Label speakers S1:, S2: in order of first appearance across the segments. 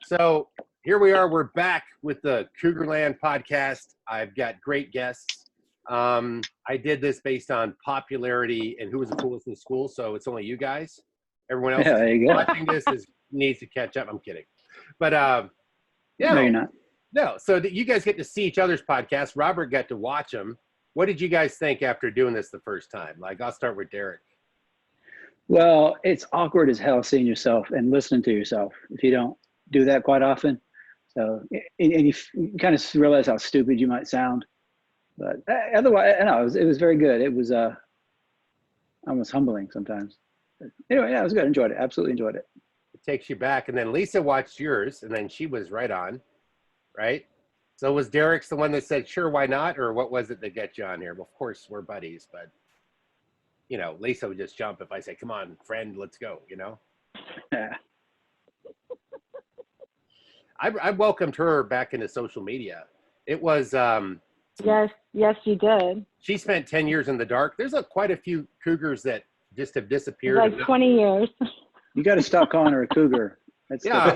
S1: So here we are. We're back with the Cougarland podcast. I've got great guests. I did this based on popularity and who was the coolest in school. So it's only you guys. Everyone else
S2: there you go.
S1: watching this needs to catch up. I'm kidding. But yeah,
S2: No, you're not.
S1: No. So you guys get to see each other's podcasts. Robert got to watch them. What did you guys think after doing this the first time? Like, I'll start with Derrick.
S2: Well, it's awkward as hell seeing yourself and listening to yourself if you don't do that quite often. So, and you kind of realize how stupid you might sound. But otherwise, no, it was very good. It was almost humbling sometimes. But anyway, yeah, it was good. Enjoyed it. Absolutely enjoyed it.
S1: It takes you back. And then Lisa watched yours, and then she was right on, right? So was Derrick's the one that said, sure, why not? Or what was it that got you on here? Well, of course, we're buddies, but, you know, Lisa would just jump if I say, come on, friend, let's go, you know?
S2: Yeah.
S1: I welcomed her back into social media. It was
S3: Yes, you did.
S1: she spent 10 years in the dark. There's quite a few Cougars that just have disappeared.
S3: Like 20 years.
S2: You got to stop calling her a cougar. That's
S1: Yeah.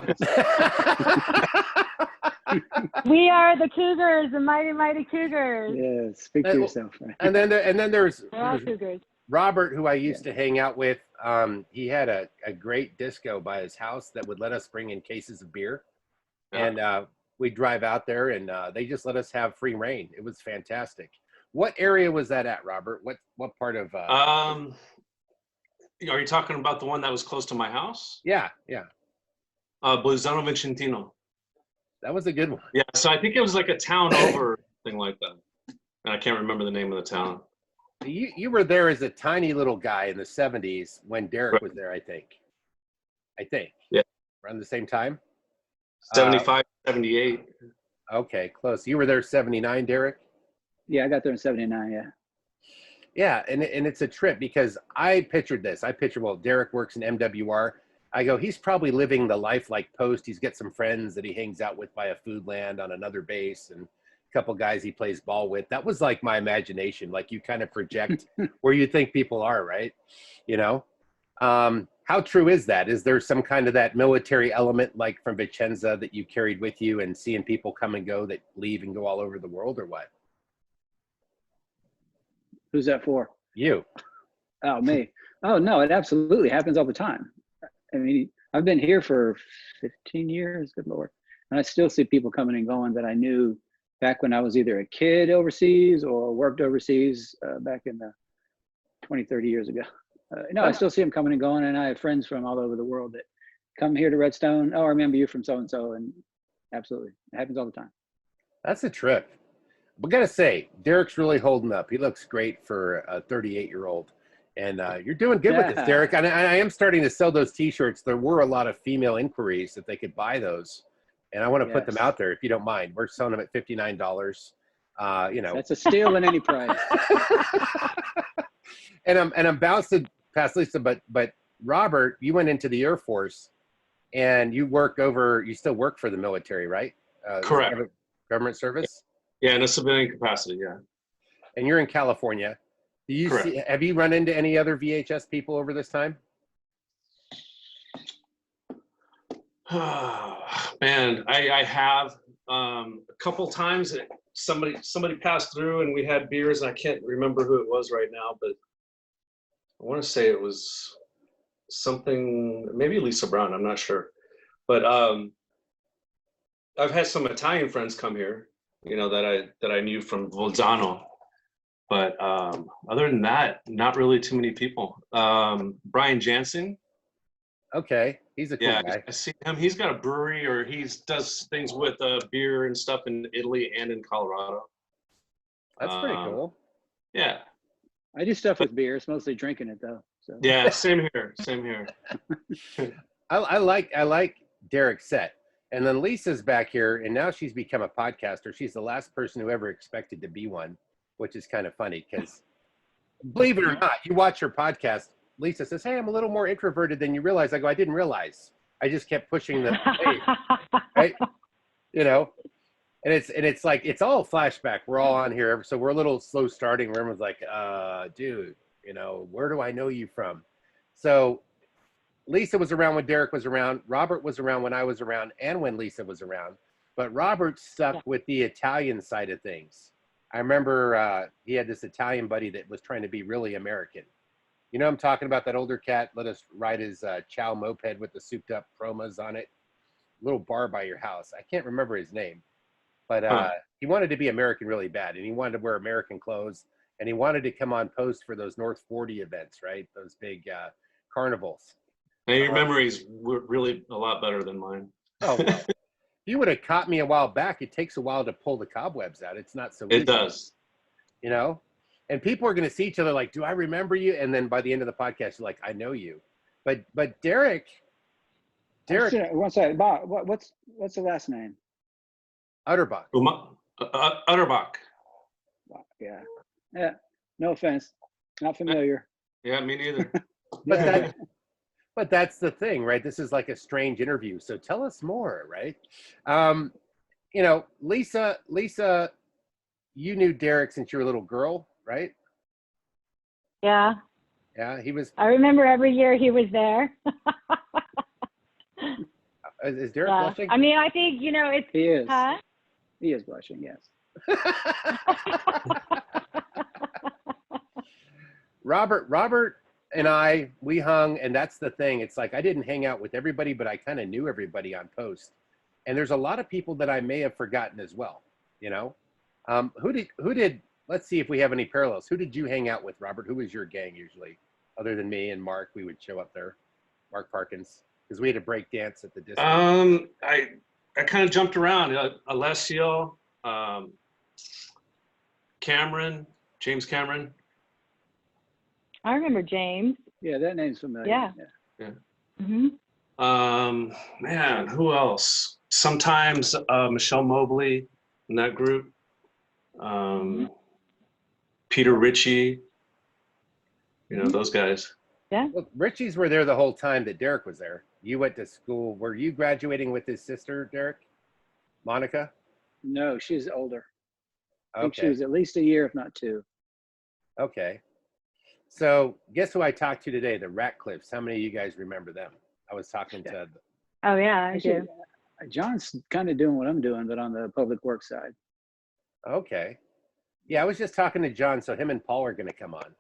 S3: We are the Cougars, the mighty, mighty Cougars.
S2: Yeah, speak for yourself. Right?
S1: and then there's
S3: We're all Cougars.
S1: Robert, who I used to hang out with. He had a great disco by his house that would let us bring in cases of beer. And we'd drive out there, and they just let us have free reign. It was fantastic. What area was that at, Robert? What part of?
S4: Are you talking about the one that was close to my house?
S1: Yeah.
S4: Bolzano Vicentino.
S1: That was a good one.
S4: Yeah, so I think it was like a town over thing like that. And I can't remember the name of the town.
S1: You were there as a tiny little guy in the 70s when Derrick was there, I think.
S4: Yeah.
S1: Around the same time?
S4: 75, 78.
S1: Okay, close. You were there 79, Derrick?
S2: Yeah, I got there in 79, yeah.
S1: Yeah, and it's a trip because I pictured this. Well, Derrick works in MWR. I go, he's probably living the life like Post. He's got some friends that he hangs out with by a food land on another base and a couple guys he plays ball with. That was like my imagination. Like you kind of project where you think people are, right? You know? How true is that? Is there some kind of that military element like from Vicenza that you carried with you and seeing people come and go that leave and go all over the world or what?
S2: Who's that for?
S1: You.
S2: Oh, me. Oh, no, it absolutely happens all the time. I mean, I've been here for 15 years, good Lord. And I still see people coming and going that I knew back when I was either a kid overseas or worked overseas back in the 20, 30 years ago. No, I still see them coming and going, and I have friends from all over the world that come here to Redstone. Oh, I remember you from so-and-so, and absolutely. It happens all the time.
S1: That's a trip. We got to say, Derrick's really holding up. He looks great for a 38-year-old. And you're doing good with this, Derrick. And I am starting to sell those T-shirts. There were a lot of female inquiries that they could buy those. And I want to put them out there, if you don't mind. We're selling them at $59. You know.
S2: That's a steal in any price.
S1: And I'm bouncing past Lisa, but Robert, you went into the Air Force and you still work for the military, right?
S4: Correct.
S1: Government service?
S4: Yeah, in a civilian capacity, yeah.
S1: And you're in California. Have you run into any other VHS people over this time?
S4: Man, I have a couple times. Somebody passed through and we had beers. And I can't remember who it was right now, but I want to say it was something, maybe Lisa Brown. I'm not sure, but I've had some Italian friends come here, you know, that I knew from Bolzano. But other than that, not really too many people. Brian Jansen.
S1: Okay, he's a cool guy.
S4: I see him. He's got a brewery, or he does things with beer and stuff in Italy and in Colorado.
S1: That's pretty cool.
S4: Yeah.
S2: I do stuff with beer. It's mostly drinking it though. So.
S4: Yeah, same here. Same here.
S1: I like Derrick's set. And then Lisa's back here, and now she's become a podcaster. She's the last person who ever expected to be one, which is kind of funny because, believe it or not, you watch her podcast. Lisa says, "Hey, I'm a little more introverted than you realize." I go, "I didn't realize. I just kept pushing the right, you know." And it's like it's all flashback. We're all on here, so we're a little slow starting. Everyone's like, "Dude, you know, where do I know you from?" So Lisa was around when Derrick was around. Robert was around when I was around and when Lisa was around. But Robert stuck with the Italian side of things. I remember he had this Italian buddy that was trying to be really American. You know, I'm talking about that older cat. Let us ride his Chow moped with the souped up chromas on it. Little bar by your house. I can't remember his name, but he wanted to be American really bad, and he wanted to wear American clothes, and he wanted to come on post for those North 40 events, right? Those big carnivals.
S4: And your memories were really a lot better than mine.
S1: Oh, well, if you would have caught me a while back, it takes a while to pull the cobwebs out. It's not so easy.
S4: It does.
S1: You know? And people are going to see each other like, do I remember you? And then by the end of the podcast, you're like, I know you. But Derrick.
S2: One second, Bob. What's the last name?
S1: Utterbach.
S4: Utterbach.
S2: Yeah. No offense. Not familiar.
S4: Yeah, me neither.
S1: But that's the thing, right? This is like a strange interview. So tell us more, right? You know, Lisa, you knew Derrick since you were a little girl, right?
S3: Yeah.
S1: Yeah, he was.
S3: I remember every year he was there.
S1: Is Derrick blushing?
S3: I mean, I think, you know, it's.
S2: He is.
S3: Huh?
S2: He is blushing, yes.
S1: Robert and we hung, and that's the thing. It's like I didn't hang out with everybody, but I kind of knew everybody on post. And there's a lot of people that I may have forgotten as well, you know? Who did, let's see if we have any parallels. Who did you hang out with, Robert? Who was your gang usually? Other than me and Mark, we would show up there. Mark Parkins, because we had to break dance at the disco.
S4: I kind of jumped around. Alessio, Cameron, James Cameron.
S3: I remember James.
S2: Yeah, that name's familiar.
S4: Yeah.
S3: Mm-hmm.
S4: Man, who else? Sometimes Michelle Mobley in that group. Peter Ritchie. You know, those guys.
S3: Yeah.
S1: Well, Richie's were there the whole time that Derrick was there. You went to school. Were you graduating with his sister, Derrick? Monica?
S2: No, she's older. I think she
S1: Okay.
S2: was at least a year, if not two.
S1: Okay. So guess who I talked to today? The Ratcliffes. How many of you guys remember them? I was talking to.
S3: Oh, yeah, I do.
S2: John's kind of doing what I'm doing, but on the public works side.
S1: Okay. Yeah, I was just talking to John. So him and Paul are going to come on.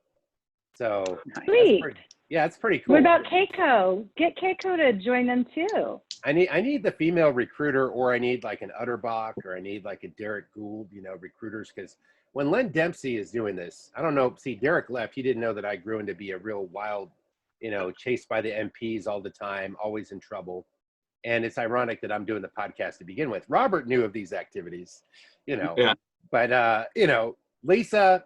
S1: So
S3: Sweet.
S1: it's pretty cool.
S3: What about Keiko? Get Keiko to join them too.
S1: I need the female recruiter, or I need like an Utterbach, or I need like a Derrick Gould, you know, recruiters. Because when Len Dempsey is doing this, I don't know. See, Derrick left. He didn't know that I grew into be a real wild, you know, chased by the MPs all the time, always in trouble. And it's ironic that I'm doing the podcast to begin with. Robert knew of these activities, you know.
S4: Yeah.
S1: But you know, Lisa,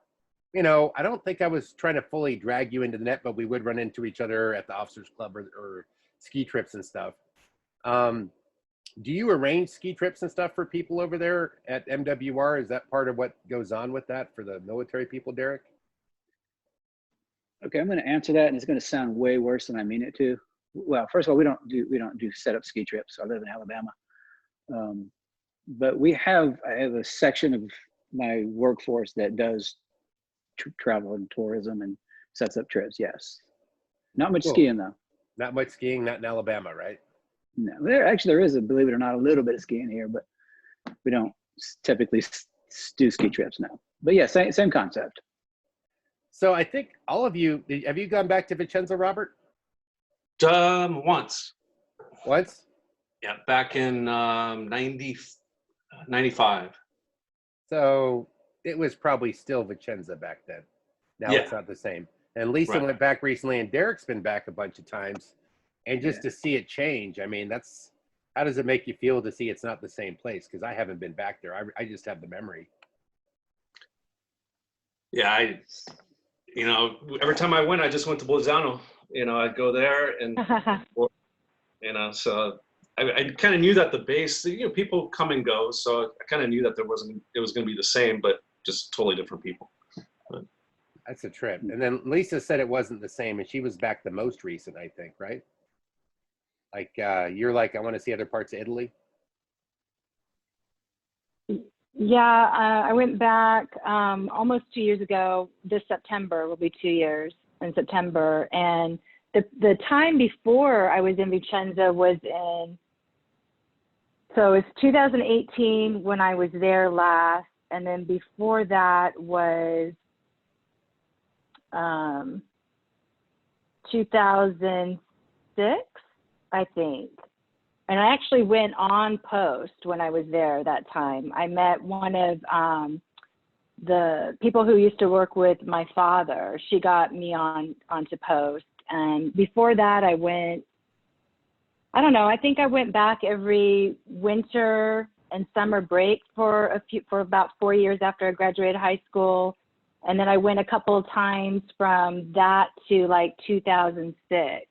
S1: you know, I don't think I was trying to fully drag you into the net, but we would run into each other at the officers club or ski trips and stuff. Do you arrange ski trips and stuff for people over there at MWR? Is that part of what goes on with that for the military people, Derrick?
S2: Okay, I'm going to answer that, and it's going to sound way worse than I mean it to. Well, first of all, we don't do set up ski trips. I live in Alabama, but I have a section of my workforce that does travel and tourism and sets up trips. Yes, not much skiing though.
S1: Not much skiing, not in Alabama, right?
S2: No, there is believe it or not, a little bit of skiing here, but we don't typically do ski trips now. But yeah, same concept.
S1: So I think all of you, have you gone back to Vicenza, Robert?
S4: Once.
S1: Once?
S4: Yeah, back in 95.
S1: So it was probably still Vicenza back then. Now it's not the same. And Lisa went back recently, and Derrick's been back a bunch of times. And just to see it change, I mean, how does it make you feel to see it's not the same place? Because I haven't been back there. I just have the memory.
S4: Yeah, you know, every time I went, I just went to Bolzano. You know, I'd go there and, you know, so I kind of knew that the base, you know, people come and go. So I kind of knew that it was going to be the same, but just totally different people. But
S1: that's a trip. And then Lisa said it wasn't the same, and she was back the most recent, I think, right? Like, you're like, I want to see other parts of Italy.
S3: Yeah, I went back almost 2 years ago. This September will be 2 years in September. And the time before I was in Vicenza was so it's 2018 when I was there last, and then before that was 2006, I think. And I actually went on post when I was there that time. I met one of the people who used to work with my father. She got me onto post. And before that, I think I went back every winter and summer break for about 4 years after I graduated high school. And then I went a couple of times from that to like 2006.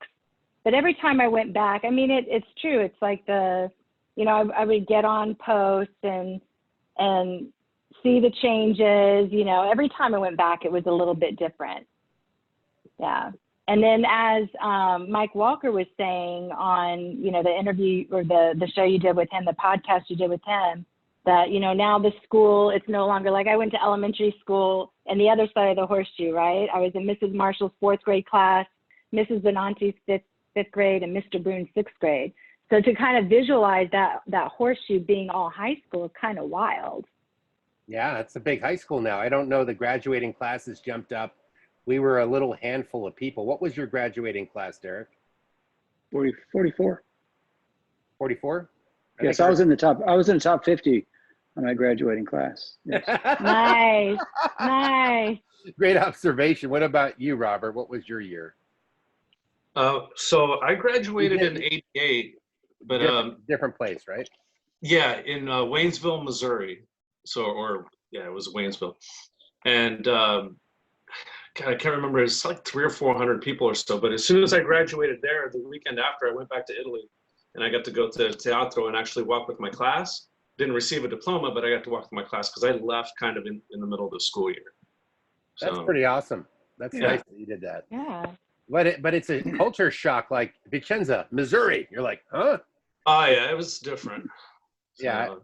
S3: But every time I went back, I mean, it's true. It's like I would get on post and see the changes. Every time I went back, it was a little bit different. Yeah. And then as Mike Walker was saying on, the interview or the show you did with him, the podcast you did with him, that, now the school, it's no longer like I went to elementary school and the other side of the horseshoe, right? I was in Mrs. Marshall's 4th grade class, Mrs. Benante's fifth grade, and Mr. Boone's 6th grade. So to kind of visualize that horseshoe being all high school is kind of wild.
S1: Yeah, it's a big high school now. I don't know, the graduating classes jumped up. We were a little handful of people. What was your graduating class, Derrick?
S2: 44.
S1: 44?
S2: Yes, I was in the top 50 on my graduating class. Yes.
S3: Nice. Nice.
S1: Great observation. What about you, Robert? What was your year?
S4: So I graduated in '88, but
S1: different place, right?
S4: Yeah, in Waynesville, Missouri. It was Waynesville, and God, I can't remember. It's like 300 or 400 people or so. But as soon as I graduated there, the weekend after, I went back to Italy, and I got to go to Teatro and actually walk with my class. Didn't receive a diploma, but I got to walk with my class because I left kind of in the middle of the school year.
S1: That's pretty awesome. That's nice that you did that.
S3: Yeah.
S1: But it's a culture shock, like Vicenza, Missouri. You're like, huh?
S4: Oh yeah, it was different. So,
S1: yeah,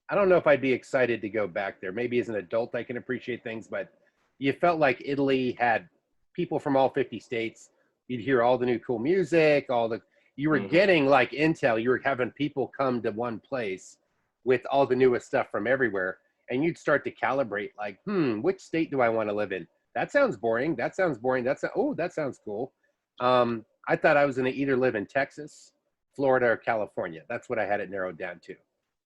S1: I don't know if I'd be excited to go back there. Maybe as an adult I can appreciate things, but you felt like Italy had people from all 50 states. You'd hear all the new cool music, you were getting like intel. You were having people come to one place with all the newest stuff from everywhere, and you'd start to calibrate like, which state do I want to live in? That sounds boring. That sounds boring. That sounds cool. I thought I was going to either live in Texas, Florida, or California. That's what I had it narrowed down to,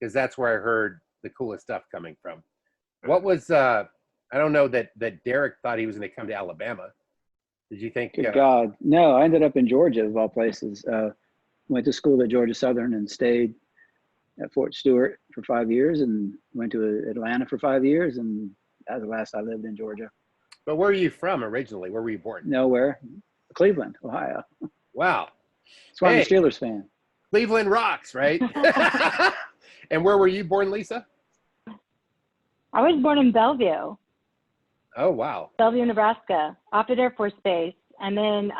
S1: because that's where I heard the coolest stuff coming from. What was, I don't know that Derrick thought he was going to come to Alabama. Did you think?
S2: Good God. No, I ended up in Georgia, of all places. Went to school at Georgia Southern and stayed at Fort Stewart for 5 years, and went to Atlanta for 5 years. And that was the last I lived in Georgia.
S1: But where are you from originally? Where were you born?
S2: Nowhere. Cleveland, Ohio.
S1: Wow.
S2: That's why I'm a Steelers fan.
S1: Cleveland rocks, right? And where were you born, Lisa?
S3: I was born in Bellevue.
S1: Oh, wow.
S3: Bellevue, Nebraska, Offutt Air Force Base. And then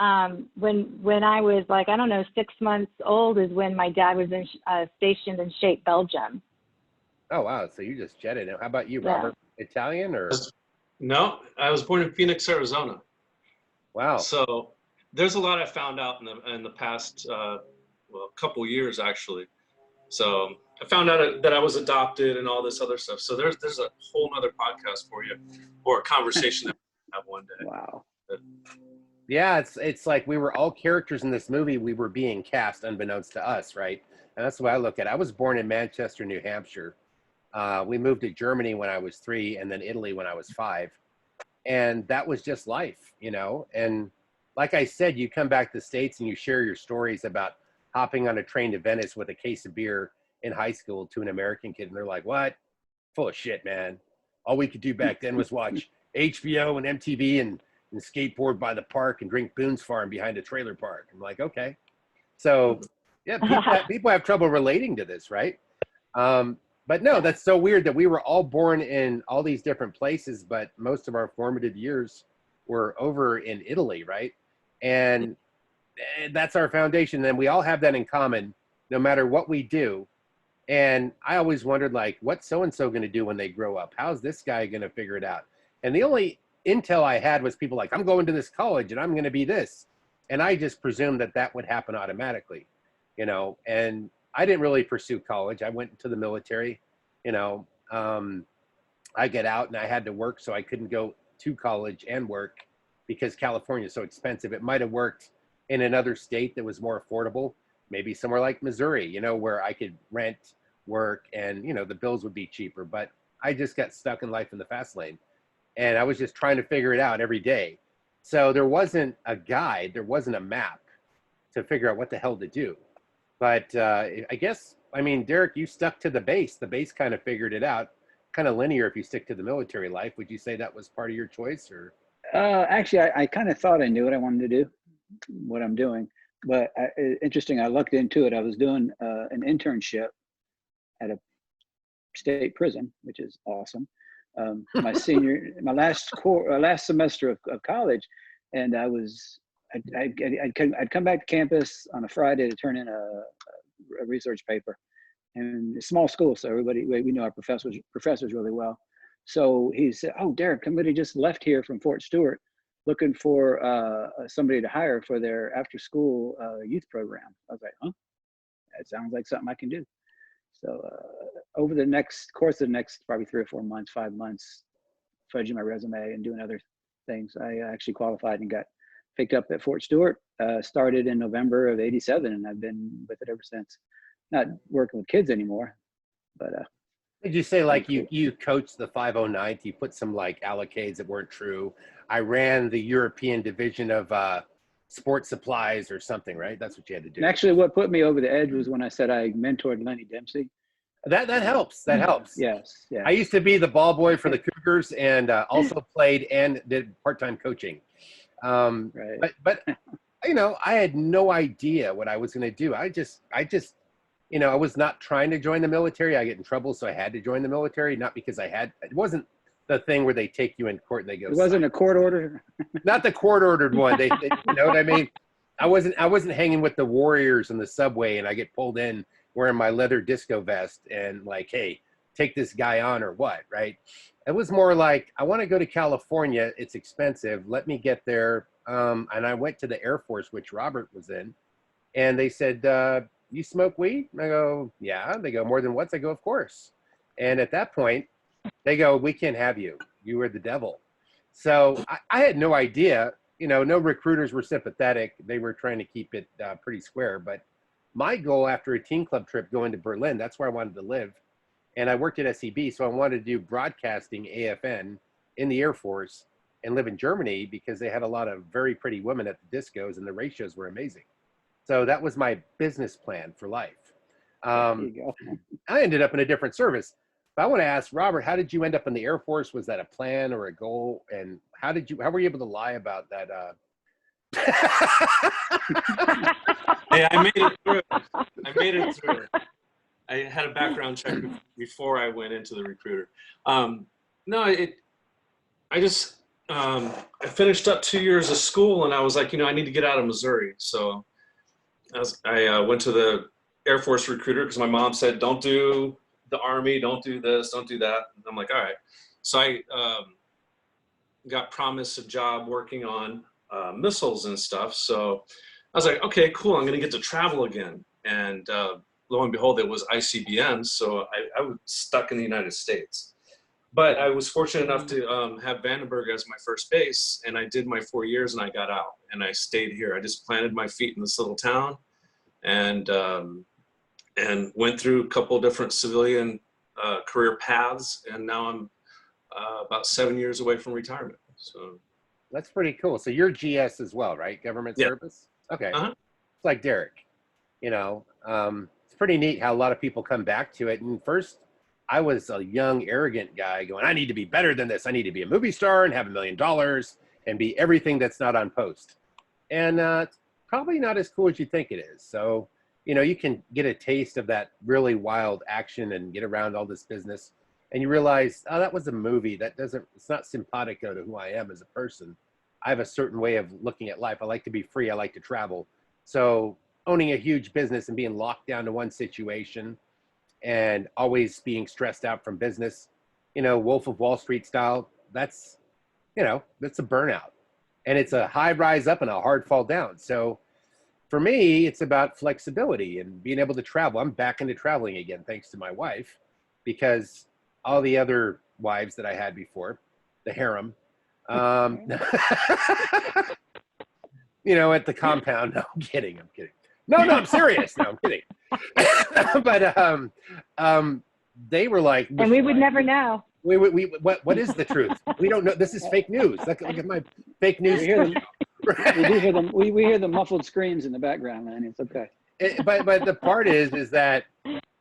S3: when I was like, 6 months old is when my dad was stationed in Shape, Belgium.
S1: Oh, wow. So you just jetted. How about you, Robert? Italian or?
S4: No, I was born in Phoenix, Arizona.
S1: Wow.
S4: So there's a lot I found out in the past, couple years actually. So I found out that I was adopted and all this other stuff. So there's a whole nother podcast for you, or a conversation that we have one day.
S2: Wow.
S1: Yeah, it's like we were all characters in this movie. We were being cast unbeknownst to us, right? And that's the way I look at it. I was born in Manchester, New Hampshire. We moved to Germany when I was 3, and then Italy when I was 5. And that was just life, And like I said, you come back to the States and you share your stories about hopping on a train to Venice with a case of beer in high school to an American kid. And they're like, what? Full of shit, man. All we could do back then was watch HBO and MTV and skateboard by the park and drink Boone's Farm behind a trailer park. I'm like, okay. So, yeah, people have trouble relating to this, right? But no, that's so weird that we were all born in all these different places, but most of our formative years were over in Italy, right? And that's our foundation. And we all have that in common, no matter what we do. And I always wondered, like, what's so-and-so going to do when they grow up? How's this guy going to figure it out? And the only intel I had was people like, I'm going to this college and I'm going to be this. And I just presumed that that would happen automatically, you know, and I didn't really pursue college. I went into the military, you know, I get out and I had to work, so I couldn't go to college and work because California is so expensive. It might have worked in another state that was more affordable, maybe somewhere like Missouri, you know, where I could rent, work, and, you know, the bills would be cheaper. But I just got stuck in life in the fast lane. And I was just trying to figure it out every day. So there wasn't a guide, there wasn't a map to figure out what the hell to do. But I guess, I mean, Derrick, you stuck to the base. The base kind of figured it out, kind of linear if you stick to the military life. Would you say that was part of your choice, or?
S2: Actually, I kind of thought I knew what I wanted to do, what I'm doing. But interesting, I looked into it. I was doing an internship at a state prison, which is awesome. My last semester of college, and I'd come back to campus on a Friday to turn in a research paper, and a small school, so we know our professors really well. So he said, "Oh, Derrick, somebody just left here from Fort Stewart, looking for somebody to hire for their after-school youth program." I was like, "Huh? That sounds like something I can do." So over the course of the next probably 3 or 4 months, 5 months, fudging my resume and doing other things, I actually qualified and got picked up at Fort Stewart. Started in November of '87, and I've been with it ever since. Not working with kids anymore, but
S1: Did you say like you coached the 509th? You put some like allocates that weren't true. I ran the European division of sports supplies or something, right? That's what you had to do.
S2: and actually, what put me over the edge was when I said I mentored Lenny Dempsey.
S1: That helps. That helps.
S2: Yes, yeah.
S1: I used to be the ball boy for the Cougars and also played and did part-time coaching.
S2: Right.
S1: But you know, I had no idea what I was going to do. I just, you know, I was not trying to join the military. I get in trouble, so I had to join the military. Not because it wasn't the thing where they take you in court and they go.
S2: It wasn't a court order.
S1: Not the court-ordered one. They, you know what I mean? I wasn't hanging with the warriors in the subway and I get pulled in wearing my leather disco vest and like, hey, take this guy on or what, right? It was more like, I want to go to California. It's expensive. Let me get there. And I went to the Air Force, which Robert was in, and they said, you smoke weed? I go, yeah. They go, more than once? I go, of course. And at that point, they go, we can't have you. You were the devil. So I had no idea. You know, no recruiters were sympathetic. They were trying to keep it pretty square. But my goal after a teen club trip going to Berlin, that's where I wanted to live. And I worked at SEB, so I wanted to do broadcasting AFN in the Air Force and live in Germany because they had a lot of very pretty women at the discos and the ratios were amazing. So that was my business plan for life.
S2: There you go.
S1: I ended up in a different service. But I want to ask Robert, how did you end up in the Air Force? Was that a plan or a goal? And how were you able to lie about that?
S4: Hey, I made it through. I had a background check before I went into the recruiter. I finished up 2 years of school and I was like, I need to get out of Missouri. So I went to the Air Force recruiter because my mom said, don't do the Army, don't do this, don't do that. And I'm like, all right. So I got promised a job working on missiles and stuff. So I was like, okay, cool. I'm going to get to travel again. And lo and behold, it was ICBM. So I was stuck in the United States. But I was fortunate enough to have Vandenberg as my first base. And I did my 4 years and I got out and I stayed here. I just planted my feet in this little town and went through a couple different civilian career paths. And now I'm about 7 years away from retirement. So
S1: that's pretty cool. So you're GS as well, right? Government service? Okay.
S4: Uh-huh.
S1: It's like Derrick, it's pretty neat how a lot of people come back to it. And first, I was a young, arrogant guy going, I need to be better than this. I need to be a movie star and have $1 million and be everything that's not on post. And it's probably not as cool as you think it is. So, you can get a taste of that really wild action and get around all this business. And you realize, oh, that was a movie. It's not simpatico to who I am as a person. I have a certain way of looking at life. I like to be free. I like to travel. So owning a huge business and being locked down to one situation and always being stressed out from business, Wolf of Wall Street style, that's a burnout. and it's a high rise up and a hard fall down. So for me, it's about flexibility and being able to travel. I'm back into traveling again, thanks to my wife, because all the other wives that I had before, the harem, you know, at the compound. No, I'm kidding. No, I'm serious. No, I'm kidding. But they were like,
S3: and we would never know.
S1: What is the truth? We don't know. This is fake news. Look at my fake news.
S2: We hear the muffled screams in the background, man. It's okay.
S1: But the part is that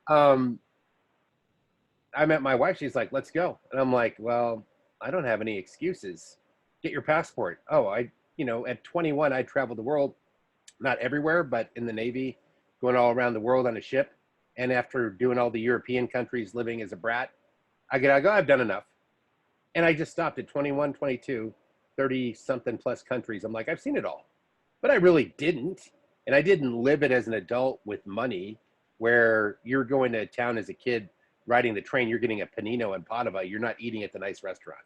S1: I met my wife. She's like, let's go. And I'm like, well, I don't have any excuses. Get your passport. Oh, at 21, I traveled the world, not everywhere, but in the Navy, going all around the world on a ship. And after doing all the European countries, living as a brat, I go, I've done enough. And I just stopped at 21, 22, 30 something plus countries. I'm like, I've seen it all, but I really didn't. And I didn't live it as an adult with money, where you're going to town as a kid, riding the train, you're getting a panino and Padova. You're not eating at the nice restaurant.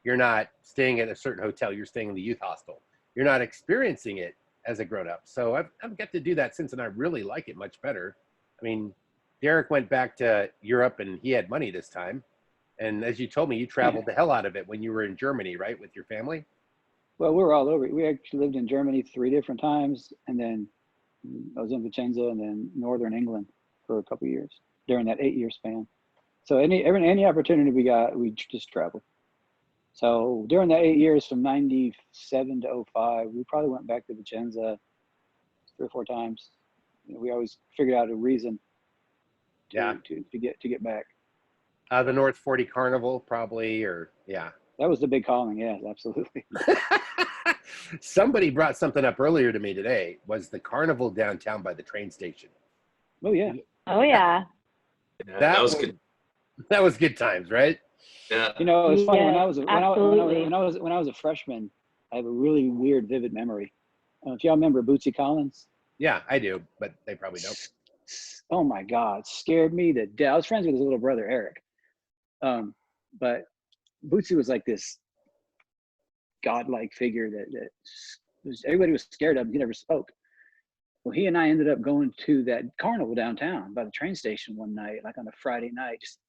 S1: You're not staying at a certain hotel. You're staying in the youth hostel. You're not experiencing it as a grown up. So I've got to do that since, and I really like it much better. I mean, Derrick went back to Europe and he had money this time. And as you told me, you traveled the hell out of it when you were in Germany, right? With your family?
S2: Well, we were all over. We actually lived in Germany 3 different times. And then I was in Vicenza and then Northern England for a couple of years during that 8-year span. So any opportunity we got, we just traveled. So during that 8 years from 97 to 05, we probably went back to Vicenza 3 or 4 times. We always figured out a reason to get back.
S1: The North 40 Carnival, probably, or yeah.
S2: That was the big calling, yeah, absolutely.
S1: Somebody brought something up earlier to me today, was the carnival downtown by the train station.
S2: Oh, yeah.
S3: Oh, yeah.
S4: That was good.
S1: That was good times, right?
S4: Yeah.
S2: You know, it's funny,
S3: Yeah,
S2: when I was a freshman, I have a really weird, vivid memory. If y'all remember Bootsy Collins?
S1: Yeah, I do, but they probably don't.
S2: Oh my God, scared me to death. I was friends with his little brother, Eric. But Bootsy was like this godlike figure that everybody was scared of him. He never spoke. Well, he and I ended up going to that carnival downtown by the train station one night, like on a Friday night, just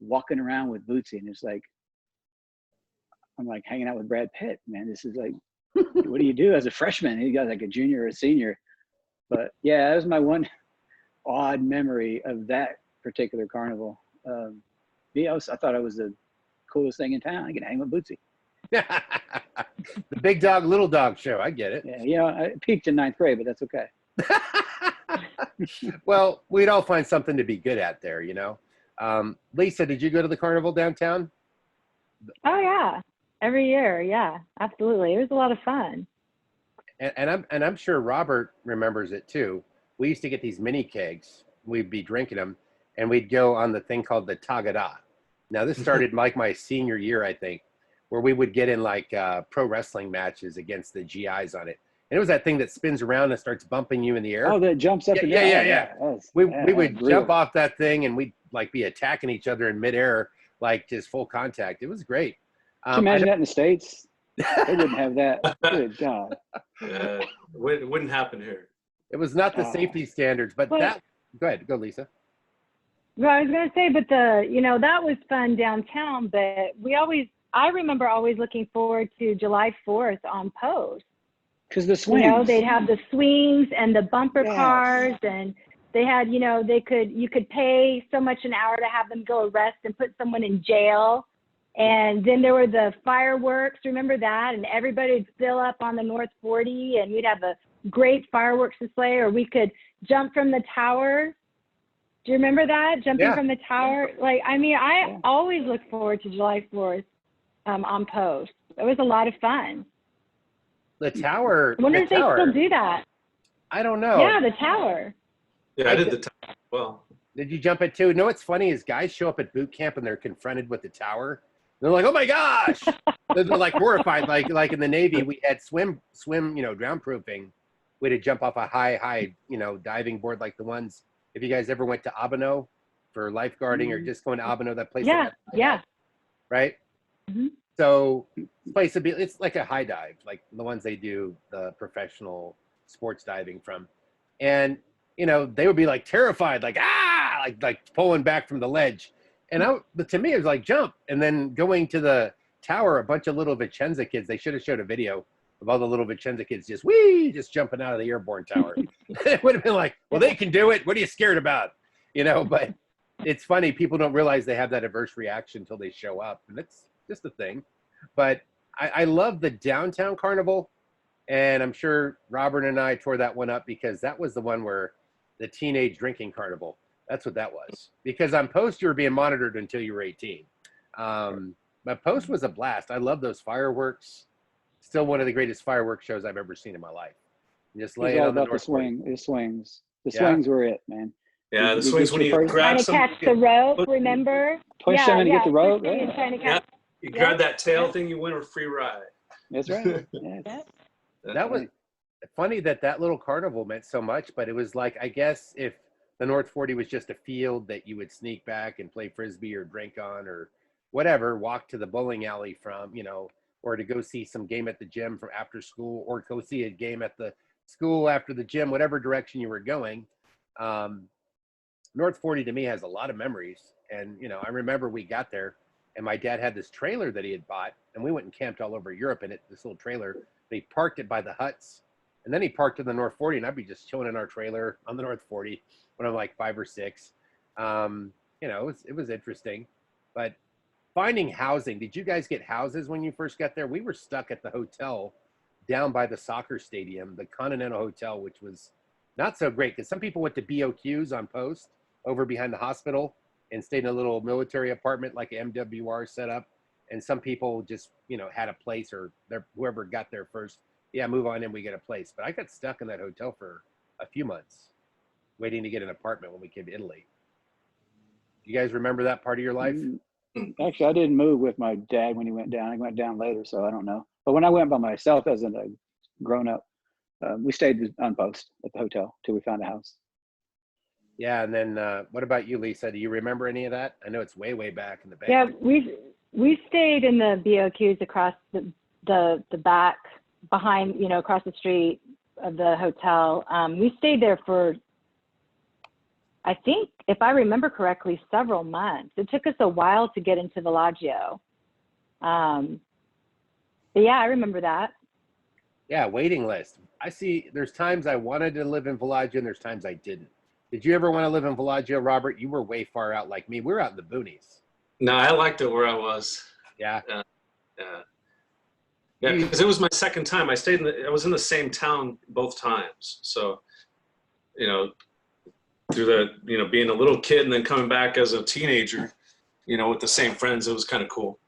S2: walking around with Bootsy. And it's like, I'm like hanging out with Brad Pitt, man. This is like, what do you do as a freshman? He got like a junior or a senior. But yeah, that was my one odd memory of that particular carnival. I thought I was the coolest thing in town. I could hang with Bootsy.
S1: The big dog, little dog show. I get it.
S2: Yeah, I peaked in 9th grade, but that's okay.
S1: Well, we'd all find something to be good at there, you know. Lisa, did you go to the carnival downtown?
S3: Oh, yeah. Every year. Yeah, absolutely. It was a lot of fun.
S1: And I'm sure Robert remembers it too. We used to get these mini kegs. We'd be drinking them, and we'd go on the thing called the Tagada. Now, this started like my senior year, I think, where we would get in like pro wrestling matches against the GIs on it. And it was that thing that spins around and starts bumping you in the air.
S2: Oh, that jumps up and down.
S1: Yeah. We would jump off that thing, and we'd like be attacking each other in midair, like just full contact. It was great.
S2: Can you imagine that in the States? They wouldn't have that. Good God.
S4: It wouldn't happen here.
S1: It was not the safety standards, but that. Go ahead, go Lisa.
S3: Well, I was going to say, but that was fun downtown. But I remember always looking forward to July 4th on Post.
S2: Because the swings.
S3: You know, they'd have the swings and the bumper cars, and they had, you could pay so much an hour to have them go arrest and put someone in jail. And then there were the fireworks. Remember that? And everybody would fill up on the North 40, and we'd have a great fireworks display, or we could jump from the tower. Do you remember that? Jumping from the tower? Like, I mean, I always look forward to July 4th on Post. It was a lot of fun.
S1: The tower.
S3: I wonder if they still do that.
S1: I don't know.
S3: Yeah, the tower.
S4: Yeah, I did the tower as well.
S1: Did you jump it too? You know what's funny is guys show up at boot camp and they're confronted with the tower. They're like, "Oh my gosh!" They're like horrified. Like in the Navy, we had swim, drown proofing. We had to jump off a high, diving board like the ones. If you guys ever went to Abano for lifeguarding or just going to Abano, that place.
S3: Yeah.
S1: Right. So place would be, it's like a high dive, like the ones they do the professional sports diving from. And, you know, they would be like terrified, like, like pulling back from the ledge. And but to me, it was like jump. And then going to the tower, a bunch of little Vicenza kids, they should have showed a video of all the little Vicenza kids just jumping out of the airborne tower. It would have been like, well, they can do it. What are you scared about? You know, but it's funny. People don't realize they have that adverse reaction until they show up. And it's just a thing. But I love the downtown carnival. And I'm sure Robert and I tore that one up because that was the one where the teenage drinking carnival, that's what that was. Because on Post, you were being monitored until you were 18. But Post was a blast. I love those fireworks. Still one of the greatest fireworks shows I've ever seen in my life. Just lay it on the
S2: swings. The swings were it, man.
S4: Yeah, the swings when you grab
S3: trying to catch the rope, remember?
S2: Push them and get the rope.
S3: Trying to catch.
S4: You grab that tail thing, you win a free ride.
S2: That's right. Yeah.
S1: That was funny that little carnival meant so much, but it was like, I guess if the North 40 was just a field that you would sneak back and play Frisbee or drink on or whatever, walk to the bowling alley from, you know, or to go see some game at the gym from after school or go see a game at the school after the gym, whatever direction you were going. North 40 to me has a lot of memories. And, you know, I remember we got there and my dad had this trailer that he had bought and we went and camped all over Europe in it, this little trailer. They parked it by the huts and then he parked in the North 40 and I'd be just chilling in our trailer on the North 40 when I'm like 5 or 6. You know, it was interesting, but finding housing, did you guys get houses when you first got there? We were stuck at the hotel down by the soccer stadium, the Continental Hotel, which was not so great because some people went to BOQs on Post over behind the hospital and stayed in a little military apartment like MWR set up. And some people just, you know, had a place or whoever got there first, yeah, move on in, we get a place. But I got stuck in that hotel for a few months waiting to get an apartment when we came to Italy. You guys remember that part of your life?
S2: Actually, I didn't move with my dad when he went down. I went down later, so I don't know. But when I went by myself as a grown up, we stayed on Post at the hotel till we found a house.
S1: Yeah, and then what about you, Lisa? Do you remember any of that? I know it's way, way back in the back.
S3: Yeah, we stayed in the BOQs across the back behind, you know, across the street of the hotel. We stayed there for, I think, if I remember correctly, several months. It took us a while to get into Villaggio. But yeah, I remember that.
S1: Yeah, waiting list. I see there's times I wanted to live in Villaggio and there's times I didn't. Did you ever want to live in Villaggio, Robert? You were way far out like me. We were out in the boonies.
S4: No, I liked it where I was.
S1: Yeah.
S4: Yeah, because it was my second time. I was in the same town both times. So, you know, through the, you know, being a little kid and then coming back as a teenager, you know, with the same friends, it was kind of cool.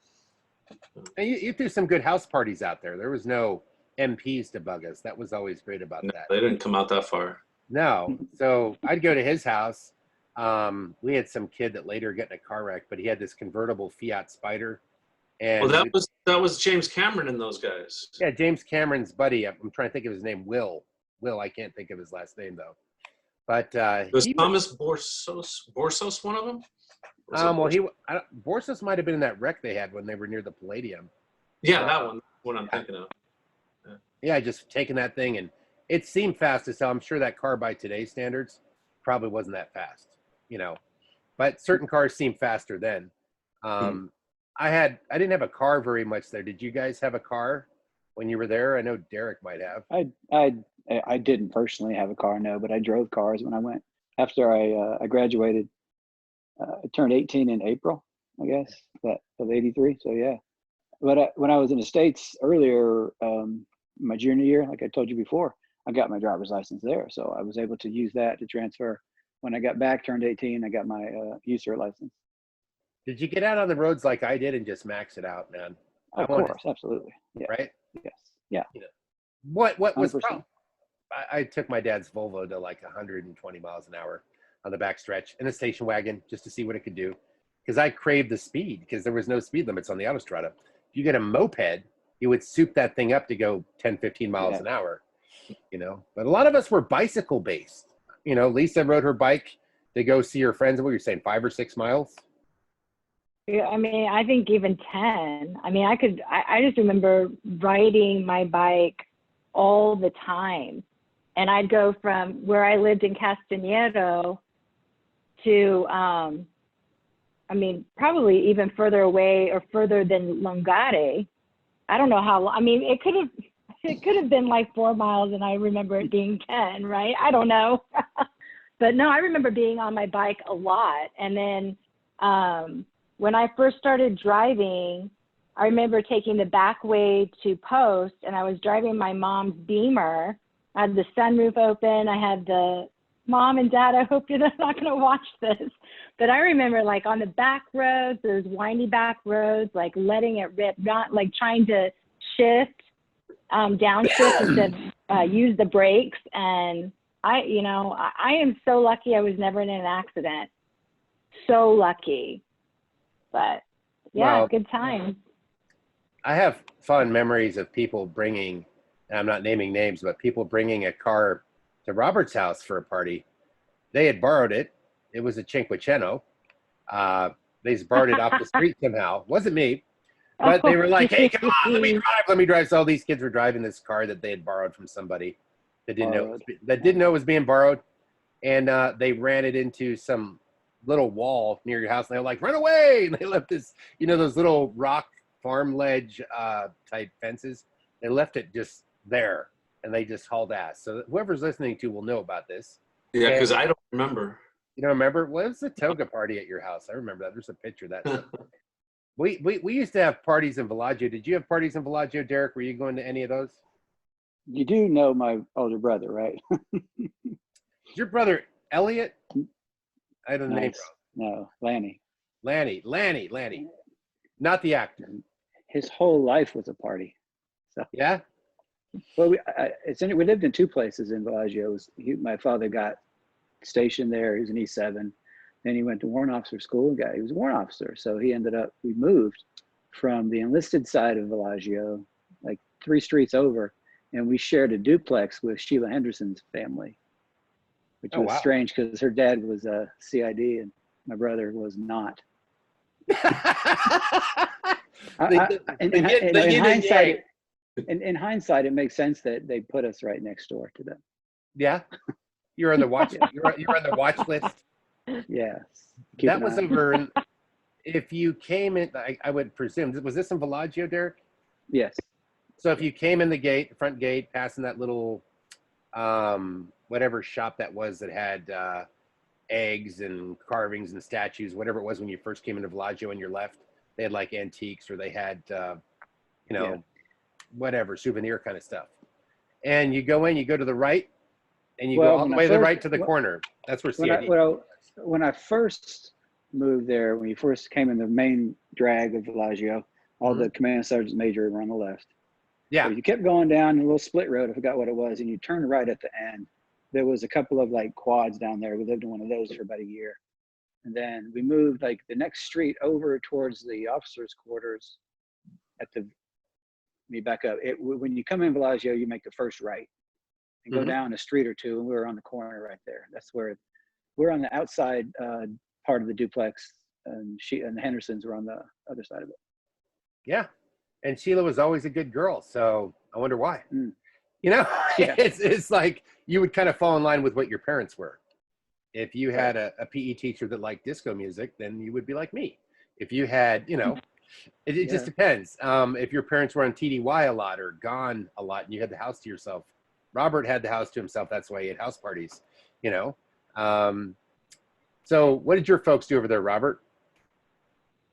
S1: And you threw some good house parties out there. There was no MPs to bug us. That was always great about that.
S4: They didn't come out that far.
S1: No. So I'd go to his house. We had some kid that later got in a car wreck, but he had this convertible Fiat Spider. And
S4: well, that was James Cameron and those guys.
S1: Yeah, James Cameron's buddy. I'm trying to think of his name. Will, I can't think of his last name though. But
S4: was Thomas Borsos one of them?
S1: Borsos might have been in that wreck they had when they were near the Palladium.
S4: Yeah, that one. What I'm thinking of.
S1: Yeah, just taking that thing, and it seemed fast as hell. I'm sure that car by today's standards probably wasn't that fast, you know. But certain cars seem faster then. I didn't have a car very much there. Did you guys have a car when you were there? I know Derrick might have.
S2: I didn't personally have a car, no, but I drove cars when I went. After I graduated, I turned 18 in April, I guess, of '83. So yeah, but when I was in the States earlier, my junior year, like I told you before, I got my driver's license there, so I was able to use that to transfer. When I got back, turned 18, I got my user license.
S1: Did you get out on the roads like I did and just max it out, man?
S2: Of course, absolutely. Yeah.
S1: Right?
S2: Yes. Yeah.
S1: You know, what was
S2: 100%.
S1: I took my dad's Volvo to like 120 miles an hour on the back stretch in a station wagon just to see what it could do. Because I craved the speed because there was no speed limits on the autostrada. If you get a moped, you would soup that thing up to go 10, 15 miles an hour, you know. But a lot of us were bicycle based. You know, Lisa rode her bike to go see her friends. What were you saying, 5 or 6 miles?
S3: Yeah, I mean, I think even 10. I mean, I just remember riding my bike all the time. And I'd go from where I lived in Castanero to, I mean, probably even further away or further than Longare. I don't know how long. I mean, it could have been like 4 miles, and I remember it being 10, right? I don't know. But no, I remember being on my bike a lot. And then when I first started driving, I remember taking the back way to Post, and I was driving my mom's Beamer. I had the sunroof open. I had the Mom and Dad, I hope you're not going to watch this. But I remember like on the back roads, those windy back roads, like letting it rip, not like trying to shift, downshift instead of use the brakes. And I am so lucky I was never in an accident. So lucky. But yeah,
S1: Well,
S3: good time.
S1: I have fond memories of people bringing, and I'm not naming names, but people bringing a car to Robert's house for a party. They had borrowed it. It was a Cinquecento. They just borrowed it off the street somehow. Wasn't me. But they were like, hey, come on, let me drive. So all these kids were driving this car that they had borrowed from somebody that didn't know it was being borrowed. And they ran it into some little wall near your house. And they were like, run away. And they left this, those little rock farm ledge type fences. They left it just there. And they just hauled ass. So whoever's listening to will know about this.
S4: Yeah, because I don't remember.
S1: You don't remember? What was the toga party at your house? I remember that. There's a picture of that. We used to have parties in Villaggio. Did you have parties in Villaggio, Derrick? Were you going to any of those?
S2: You do know my older brother, right?
S1: Is your brother Elliot? I don't know.
S2: Nice. No, Lanny.
S1: Lanny. Not the actor.
S2: His whole life was a party. So
S1: Yeah?
S2: well, we lived in two places in Villaggio. My father got stationed there. He was in E7. Then he went to warrant officer school. He was a warrant officer. So we moved from the enlisted side of Villaggio, like 3 streets over, and we shared a duplex with Sheila Henderson's family, which was strange because her dad was a CID and my brother was not. In hindsight, it makes sense that they put us right next door to them.
S1: Yeah, you're on the watch. You're on the watch list.
S2: Yes,
S1: that was over. If you came in, I would presume, was this in Villaggio, Derrick?
S2: Yes.
S1: So if you came in the front gate, passing that little, whatever shop that was that had eggs and carvings and statues, whatever it was when you first came into Villaggio on your left, they had like antiques or they had, whatever, souvenir kind of stuff. And you go in, you go to the right, and you go all the way to the right to the corner. That's where CID.
S2: When I first moved there, when you first came in the main drag of Villaggio, all the command sergeants major were on the left.
S1: Yeah.
S2: So you kept going down a little split road, I forgot what it was, and you turned right at the end. There was a couple of like quads down there. We lived in one of those for about a year. And then we moved like the next street over towards the officers' quarters let me back up. When you come in Villaggio, you make the first right and go down a street or two, and we were on the corner right there. That's where we're on the outside part of the duplex, and the Hendersons were on the other side of it.
S1: Yeah. And Sheila was always a good girl, so I wonder why.
S2: Yeah.
S1: It's like you would kind of fall in line with what your parents were. If you had a PE teacher that liked disco music, then you would be like me. If you had, it just depends. If your parents were on TDY a lot or gone a lot and you had the house to yourself, Robert had the house to himself. That's why he had house parties, So what did your folks do over there, Robert?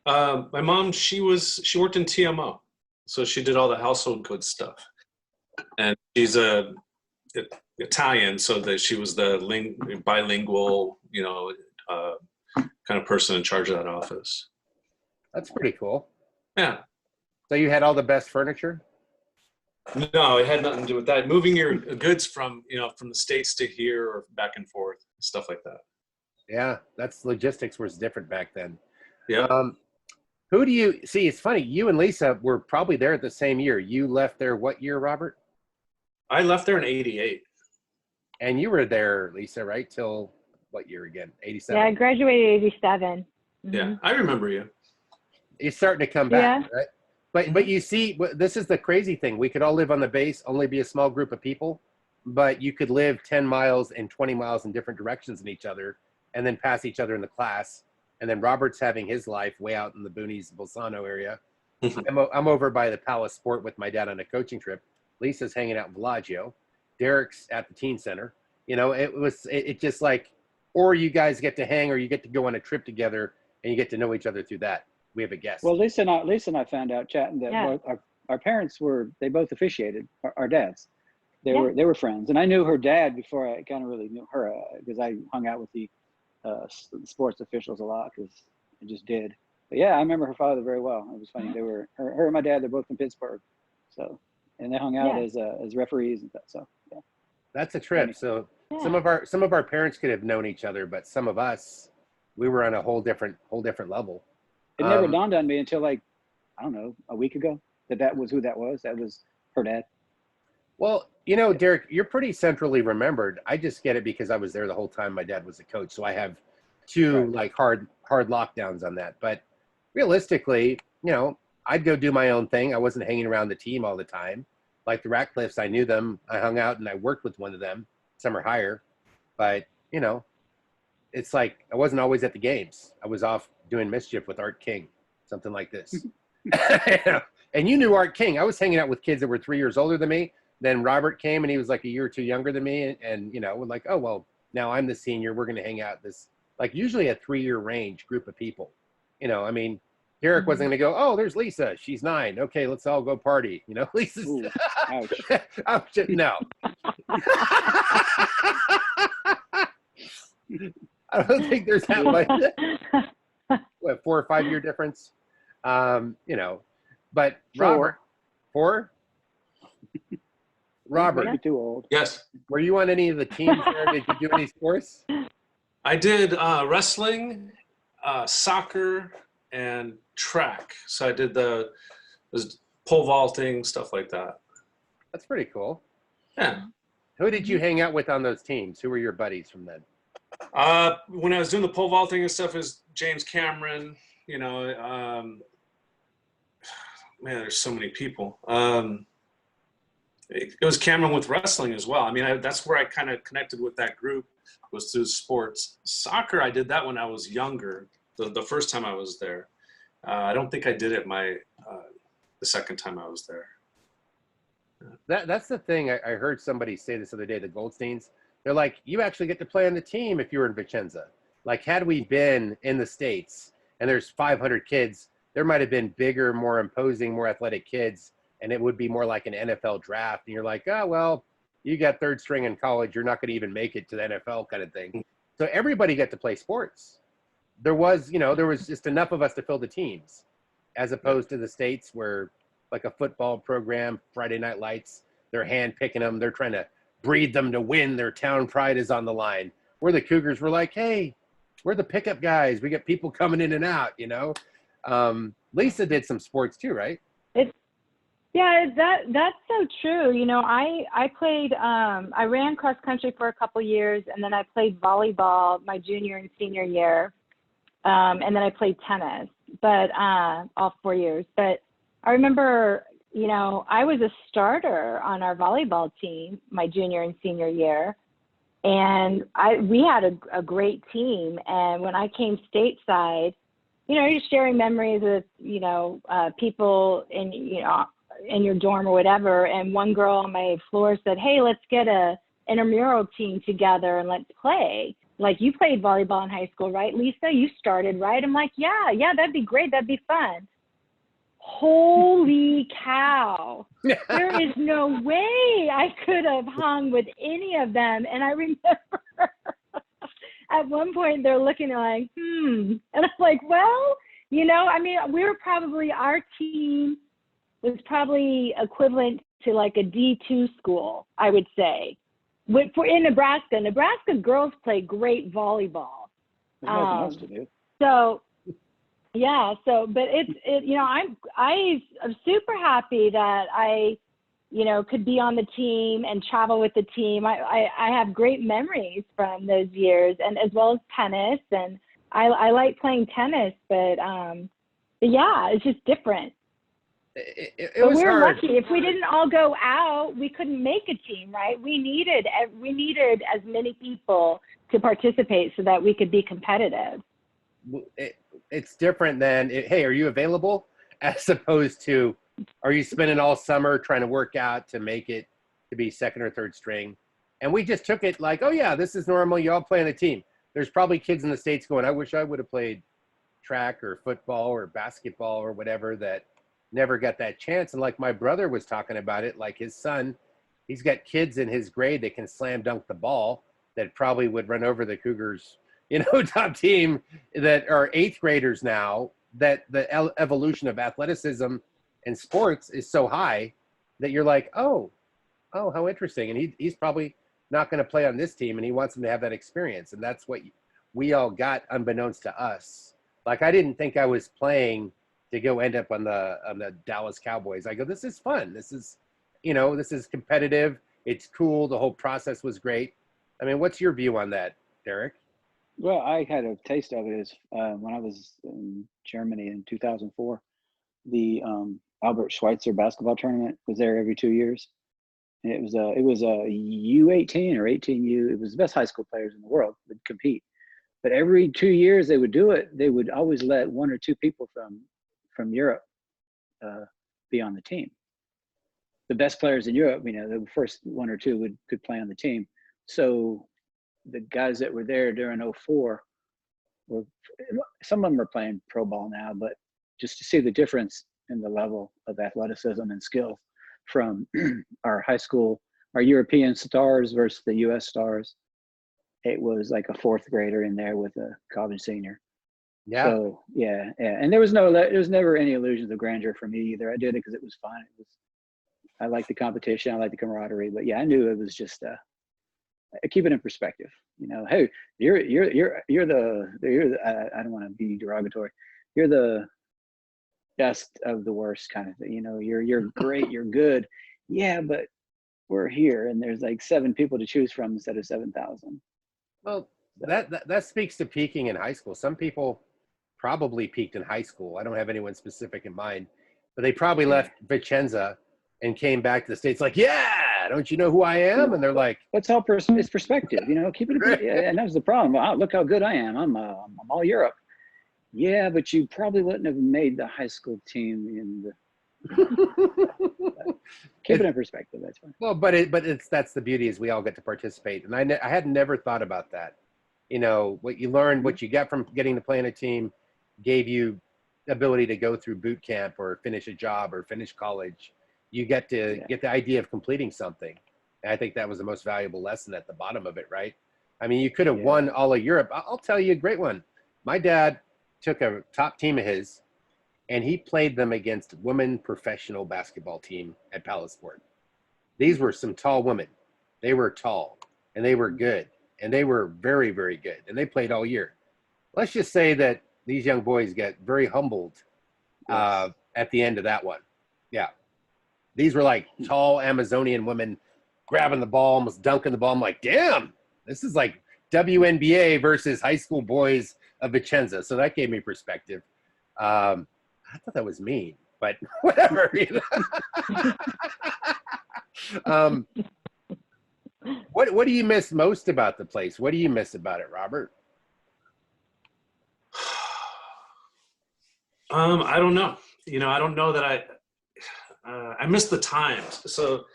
S4: My mom, she worked in TMO. So she did all the household goods stuff. And she's Italian, so that she was the bilingual, kind of person in charge of that office.
S1: That's pretty cool.
S4: Yeah.
S1: So you had all the best furniture?
S4: No, it had nothing to do with that. Moving your goods from the States to here or back and forth, stuff like that.
S1: Yeah, that's logistics was different back then.
S4: Yeah.
S1: Who do you see? It's funny. You and Lisa were probably there at the same year. You left there what year, Robert?
S4: I left there in '88.
S1: And you were there, Lisa, right? Till what year again? 87.
S3: Yeah, I graduated 87.
S4: Yeah, I remember you.
S1: It's starting to come back, right? But you see, this is the crazy thing. We could all live on the base, only be a small group of people, but you could live 10 miles and 20 miles in different directions in each other and then pass each other in the class. And then Robert's having his life way out in the boonies, Bolzano area. I'm over by the Palace Sport with my dad on a coaching trip. Lisa's hanging out in Bellagio. Derek's at the teen center. You know, it just like, or you guys get to hang or you get to go on a trip together and you get to know each other through that. We have a guest.
S2: Well, Lisa and I found out chatting that both our parents they both officiated, our dads. They were friends. And I knew her dad before I kind of really knew her, because I hung out with the sports officials a lot, because I just did. But yeah, I remember her father very well. It was funny. They were her and my dad. They're both from Pittsburgh, so and they hung out as referees and stuff. So yeah,
S1: that's a trip. So some of our parents could have known each other, but some of us, we were on a whole different level.
S2: It never dawned on me until like, I don't know, a week ago that was who that was. That was her dad.
S1: Well, you know, Derrick, you're pretty centrally remembered. I just get it because I was there the whole time my dad was a coach. So I have two like hard lockdowns on that. But realistically, you know, I'd go do my own thing. I wasn't hanging around the team all the time. Like the Ratcliffes, I knew them. I hung out and I worked with one of them, summer hire. But, you know, it's like I wasn't always at the games. I was off doing mischief with Art King, something like this. And you knew Art King. I was hanging out with kids that were 3 years older than me. Then Robert came and he was like a year or two younger than me. And you know, we're like, oh, well, now I'm the senior. We're going to hang out this, like usually a 3-year range group of people. You know, I mean, Derrick wasn't going to go, oh, there's Lisa. She's 9. Okay, let's all go party. You know, Lisa's.
S2: Ooh, ouch.
S1: Ouch. No. I don't think there's that much. What, 4 or 5 year difference? You know, but Robert, 4? Robert,
S2: Maybe too old.
S4: Yes.
S1: were you on any of the teams there? Did you do any sports?
S4: I did wrestling, soccer, and track. So I did was pole vaulting, stuff like that.
S1: That's pretty cool.
S4: Yeah.
S1: Who did you hang out with on those teams? Who were your buddies from then?
S4: When I was doing the pole vaulting and stuff, is James Cameron. You know, man, there's so many people. It was Cameron with wrestling as well. I mean, that's where I kind of connected with that group, was through sports. Soccer, I did that when I was younger, the first time I was there. I don't think I did it the second time I was there.
S1: That's the thing. I heard somebody say this other day, the Goldsteins. They're like, you actually get to play on the team if you were in Vicenza. Like, had we been in the States and there's 500 kids, there might have been bigger, more imposing, more athletic kids, and it would be more like an NFL draft. And you're like, oh, well, you got third string in college. You're not going to even make it to the NFL kind of thing. So everybody got to play sports. There was just enough of us to fill the teams, as opposed to the States where like a football program, Friday Night Lights, they're hand picking them. They're trying to breed them to win. Their town pride is on the line. Where the Cougars were like, hey, we're the pickup guys. We got people coming in and out, you know. Lisa did some sports too, right?
S3: Yeah, that's so true. You know, I played, I ran cross country for a couple years, and then I played volleyball my junior and senior year. And then I played tennis, but all 4 years. But I remember, you know, I was a starter on our volleyball team my junior and senior year. And we had a great team. And when I came stateside, you know, you're sharing memories with, you know, people in your dorm or whatever. And one girl on my floor said, hey, let's get a intramural team together and let's play. Like, you played volleyball in high school, right, Lisa? You started, right? I'm like, yeah, that'd be great. That'd be fun. Holy cow. There is no way I could have hung with any of them. And I remember at one point they're looking like, And I'm like, well, you know, I mean, our team was probably equivalent to like a D2 school, I would say. In Nebraska girls play great volleyball.
S2: There's nothing else to do.
S3: So, yeah. So, but you know, I'm super happy that I, you know, could be on the team and travel with the team. I have great memories from those years, and as well as tennis. And I like playing tennis, but Yeah, it's just different.
S1: It
S3: But
S1: was
S3: we're
S1: hard.
S3: lucky. If we didn't all go out, we couldn't make a team, right? We needed as many people to participate so that we could be competitive.
S1: It's different than, hey, are you available? As opposed to, are you spending all summer trying to work out to make it to be second or third string? And we just took it like, oh yeah, this is normal. You all play on a team. There's probably kids in the States going, I wish I would have played track or football or basketball or whatever, that never got that chance. And like my brother was talking about it, like his son, he's got kids in his grade that can slam dunk the ball that probably would run over the Cougars, top team, that are eighth graders now, that the evolution of athleticism and sports is so high that you're like, oh, how interesting. And he's probably not going to play on this team, and he wants them to have that experience. And that's what we all got unbeknownst to us. Like, I didn't think I was playing to go end up on the Dallas Cowboys. I go, this is fun. This is, this is competitive. It's cool. The whole process was great. I mean, what's your view on that, Derrick?
S2: Well, I had a taste of it when I was in Germany in 2004. The Albert Schweitzer basketball tournament was there every 2 years. And it was a U18 or 18U. It was the best high school players in the world would compete. But every 2 years they would do it. They would always let one or two people from Europe be on the team. The best players in Europe, the first one or two could play on the team. So the guys that were there during 04 some of them are playing pro ball now, but just to see the difference in the level of athleticism and skill from our European stars versus the US stars, it was like a fourth grader in there with a college senior.
S1: Yeah.
S2: So yeah. And there was never any illusions of grandeur for me either. I did it because it was fun. I liked the competition. I liked the camaraderie, but yeah, I knew it was just keep it in perspective. Hey, you're the I don't want to be derogatory. You're the best of the worst kind of thing. You're great. You're good. Yeah, but we're here, and there's like 7 people to choose from instead of 7,000.
S1: Well, that speaks to peaking in high school. Some people probably peaked in high school. I don't have anyone specific in mind, but they probably left Vicenza and came back to the States like, yeah, don't you know who I am? And they're like,
S2: it's all it's perspective, keep it. And that was the problem. Oh, look how good I am. I'm all Europe. Yeah, but you probably wouldn't have made the high school team in the. Keep it in perspective. That's fine.
S1: Well, that's the beauty, is we all get to participate. And I had never thought about that. What you learned, what you get from getting to play in a team gave you the ability to go through boot camp or finish a job or finish college. You get to get the idea of completing something. And I think that was the most valuable lesson at the bottom of it, right? I mean, you could have won all of Europe. I'll tell you a great one. My dad took a top team of his, and he played them against women professional basketball team at Palasport. These were some tall women. They were tall, and they were good, and they were very, very good, and they played all year. Let's just say that these young boys get very humbled at the end of that one. Yeah. These were like tall Amazonian women grabbing the ball, almost dunking the ball. I'm like, damn, this is like WNBA versus high school boys of Vicenza. So that gave me perspective. I thought that was mean, but whatever. What do you miss most about the place? What do you miss about it, Robert?
S4: I don't know. I don't know that I miss the times. So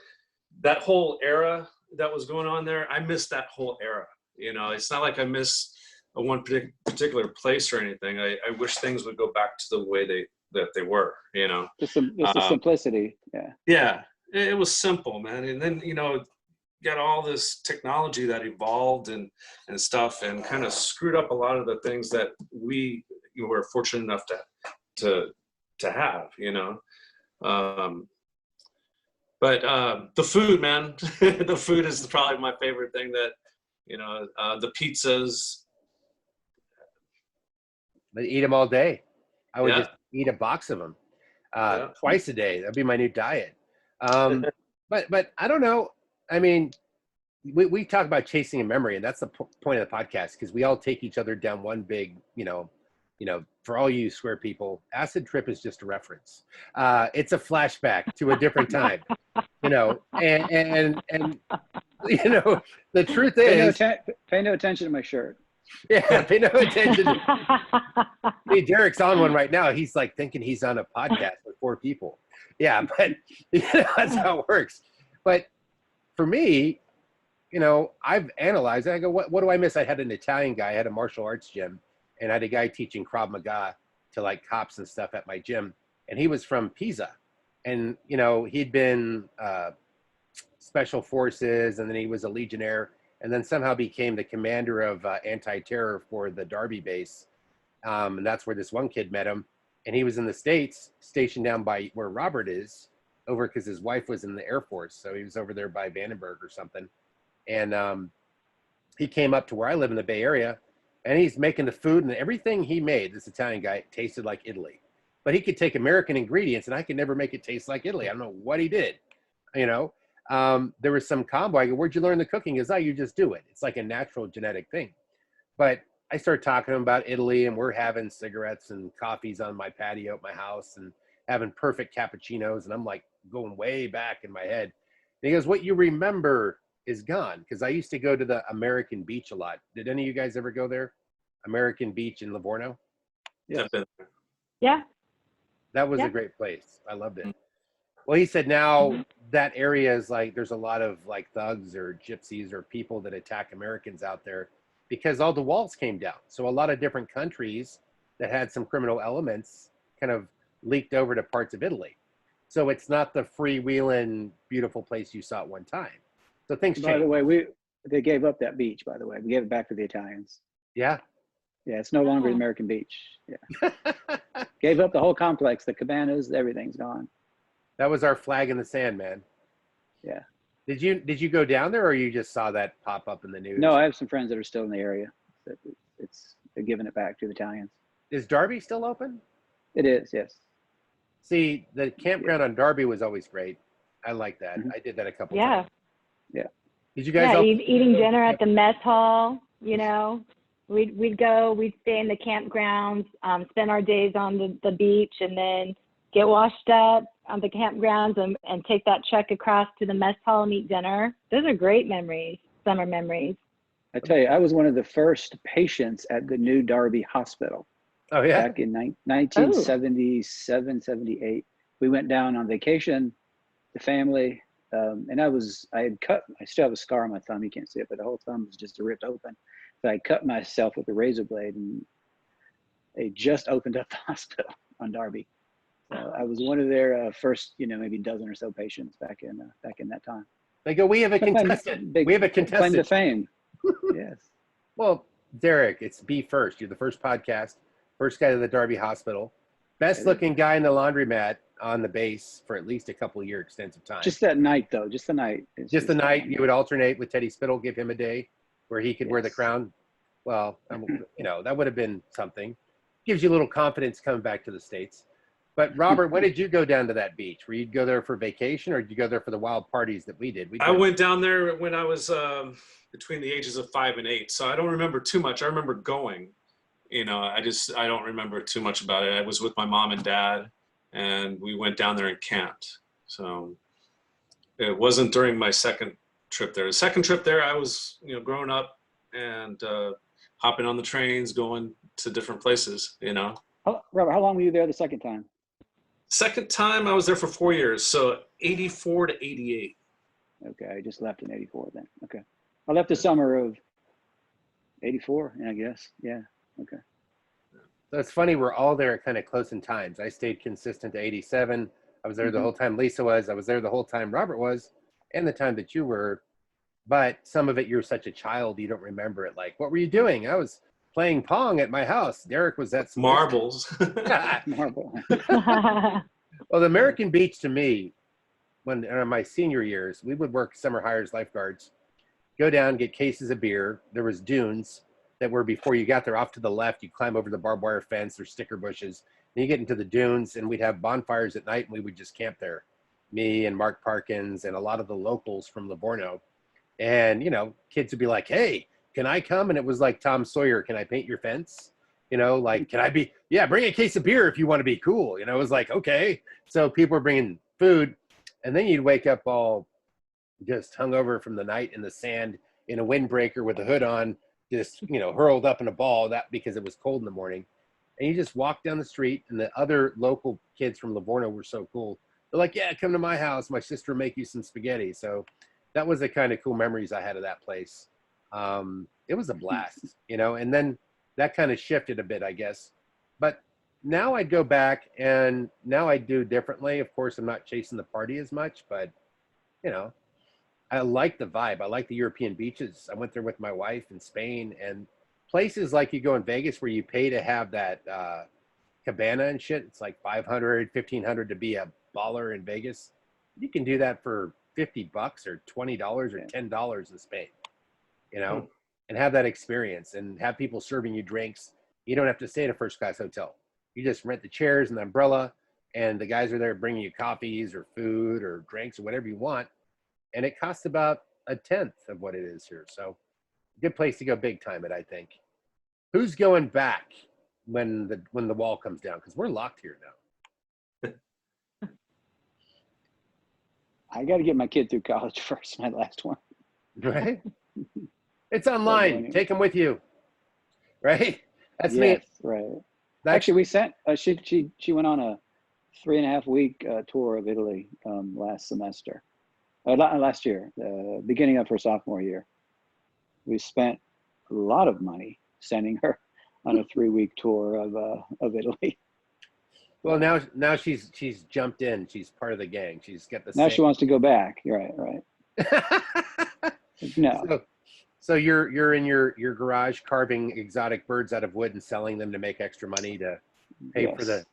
S4: that whole era that was going on there, I miss that whole era. It's not like I miss one particular place or anything. I wish things would go back to the way they were.
S2: It's the simplicity. Yeah.
S4: Yeah, it was simple, man. And then got all this technology that evolved and stuff, and kind of screwed up a lot of the things that we were fortunate enough to have. But the food, man, the food is probably my favorite thing. That the pizzas.
S1: But eat them all day. I would just eat a box of them twice a day. That'd be my new diet. But I don't know. I mean, we talk about chasing a memory, and that's the point of the podcast, because we all take each other down one big, for all you square people, acid trip is just a reference. It's a flashback to a different time, you know, and you know, the truth is,
S2: pay no attention to my shirt.
S1: yeah, pay no attention. See, Derrick's on one right now. He's like thinking he's on a podcast with 4 people. Yeah, but you know, that's how it works. But for me, you know, I've analyzed it. I go, what do I miss? I had an Italian guy, I had a martial arts gym, and I had a guy teaching Krav Maga to like cops and stuff at my gym. And he was from Pisa. And, you know, he'd been special forces, and then he was a Legionnaire, and then somehow became the commander of anti-terror for the Derby base. And that's where this one kid met him. And he was in the States, stationed down by where Robert is, over because his wife was in the Air Force. So he was over there by Vandenberg or something. And he came up to where I live in the Bay Area, and he's making the food, and everything he made, this Italian guy, tasted like Italy. But he could take American ingredients, and I could never make it taste like Italy. I don't know what he did, you know. There was some combo. I go, where'd you learn the cooking? He goes, you just do it. It's like a natural genetic thing. But I started talking to him about Italy, and we're having cigarettes and coffees on my patio at my house and having perfect cappuccinos. And I'm like going way back in my head. And he goes, what you remember is gone. Because I used to go to the American Beach a lot. Did any of you guys ever go there? American Beach in Livorno?
S2: Yes.
S3: Yeah.
S1: That was a great place. I loved it. Well, he said now that area is like, there's a lot of like thugs or gypsies or people that attack Americans out there because all the walls came down. So a lot of different countries that had some criminal elements kind of leaked over to parts of Italy. So it's not the freewheeling, beautiful place you saw at one time. So things changed.
S2: By the way, they gave up that beach, by the way. We gave it back to the Italians.
S1: Yeah.
S2: Yeah, it's no longer the American Beach. Yeah. Gave up the whole complex, the cabanas, everything's gone.
S1: That was our flag in the sand, man.
S2: Yeah.
S1: Did you go down there, or you just saw that pop up in the news?
S2: No, I have some friends that are still in the area. They're giving it back to the Italians.
S1: Is Derby still open?
S2: It is, yes.
S1: See, the campground on Derby was always great. I like that. I did that a couple times.
S2: Yeah.
S1: Did you guys?
S3: Eating dinner at the mess hall. You know, we'd stay in the campgrounds, spend our days on the beach, and then get washed up on the campgrounds and take that trek across to the mess hall and eat dinner. Those are great memories, summer memories.
S2: I tell you, I was one of the first patients at the new Derby Hospital.
S1: Oh yeah.
S2: Back in 1977, 78. We went down on vacation, the family, and I still have a scar on my thumb. You can't see it, but the whole thumb was just ripped open. So I cut myself with a razor blade, and they just opened up the hospital on Derby. So I was one of their first, maybe dozen or so patients back in that time.
S1: They go, we have a contestant. We have a contestant.
S2: Claim to fame. Yes.
S1: Well, Derrick, it's be first. You're the first podcast, first guy to the Derby Hospital, best looking guy in the laundromat on the base for at least a couple of year extensive time.
S2: Just that night, though. Just the night.
S1: Just the night. You would alternate with Teddy Spittle, give him a day where he could wear the crown. Well, that would have been something. Gives you a little confidence coming back to the States. But Robert, when did you go down to that beach? Were you go there for vacation, or did you go there for the wild parties that we did?
S4: I went down there when I was between the ages of 5 and 8, so I don't remember too much. I remember going. I don't remember too much about it. I was with my mom and dad, and we went down there and camped. So it wasn't during my second trip there. The second trip there, I was growing up and hopping on the trains, going to different places.
S2: Robert, how long were you there the second time?
S4: Second time, I was there for 4 years, so 84 to 88.
S2: Okay, I just left in 84 then. Okay. I left the summer of 84, I guess. Yeah, okay.
S1: So it's funny, we're all there kind of close in times. I stayed consistent to 87. I was there the whole time Lisa was. I was there the whole time Robert was, and the time that you were. But some of it, you're such a child, you don't remember it. Like, what were you doing? I was playing Pong at my house. Derrick was at
S4: marbles.
S2: Marble.
S1: Well, the American Beach to me, when in my senior years, we would work summer hires, lifeguards, go down, get cases of beer. There was dunes that were before you got there off to the left. You climb over the barbed wire fence or sticker bushes. Then you get into the dunes, and we'd have bonfires at night, and we would just camp there. Me and Mark Parkins and a lot of the locals from Livorno. And, kids would be like, hey, can I come? And it was like Tom Sawyer, can I paint your fence? Like, can I be, yeah, bring a case of beer if you want to be cool. It was like, okay. So people were bringing food, and then you'd wake up all just hungover from the night in the sand in a windbreaker with a hood on, just, hurled up in a ball, that because it was cold in the morning. And you just walk down the street, and the other local kids from Livorno were so cool. They're like, yeah, come to my house. My sister will make you some spaghetti. So that was the kind of cool memories I had of that place. It was a blast, and then that kind of shifted a bit, I guess. But now I'd go back, and now I do differently. Of course, I'm not chasing the party as much, but, I like the vibe. I like the European beaches. I went there with my wife in Spain, and places like you go in Vegas where you pay to have that cabana and shit. It's like $500, $1,500 to be a baller in Vegas. You can do that for $50 or $20 or $10 in Spain, and have that experience and have people serving you drinks. You don't have to stay at a first class hotel. You just rent the chairs and the umbrella, and the guys are there bringing you coffees or food or drinks or whatever you want. And it costs about a tenth of what it is here. So good place to go big time it, I think. Who's going back when the wall comes down? Because we're locked here now.
S2: I got to get my kid through college first, my last one.
S1: Right? It's online. Take them with you. Right? That's
S2: yes,
S1: me.
S2: Right. Actually, we sent, she went on a 3.5 week tour of Italy last year, beginning of her sophomore year. We spent a lot of money sending her on a 3-week tour of Italy.
S1: Well, now she's jumped in. She's part of the gang. She's got the.
S2: Now she wants to go back. You're right. No.
S1: So you're in your garage carving exotic birds out of wood and selling them to make extra money to pay for the.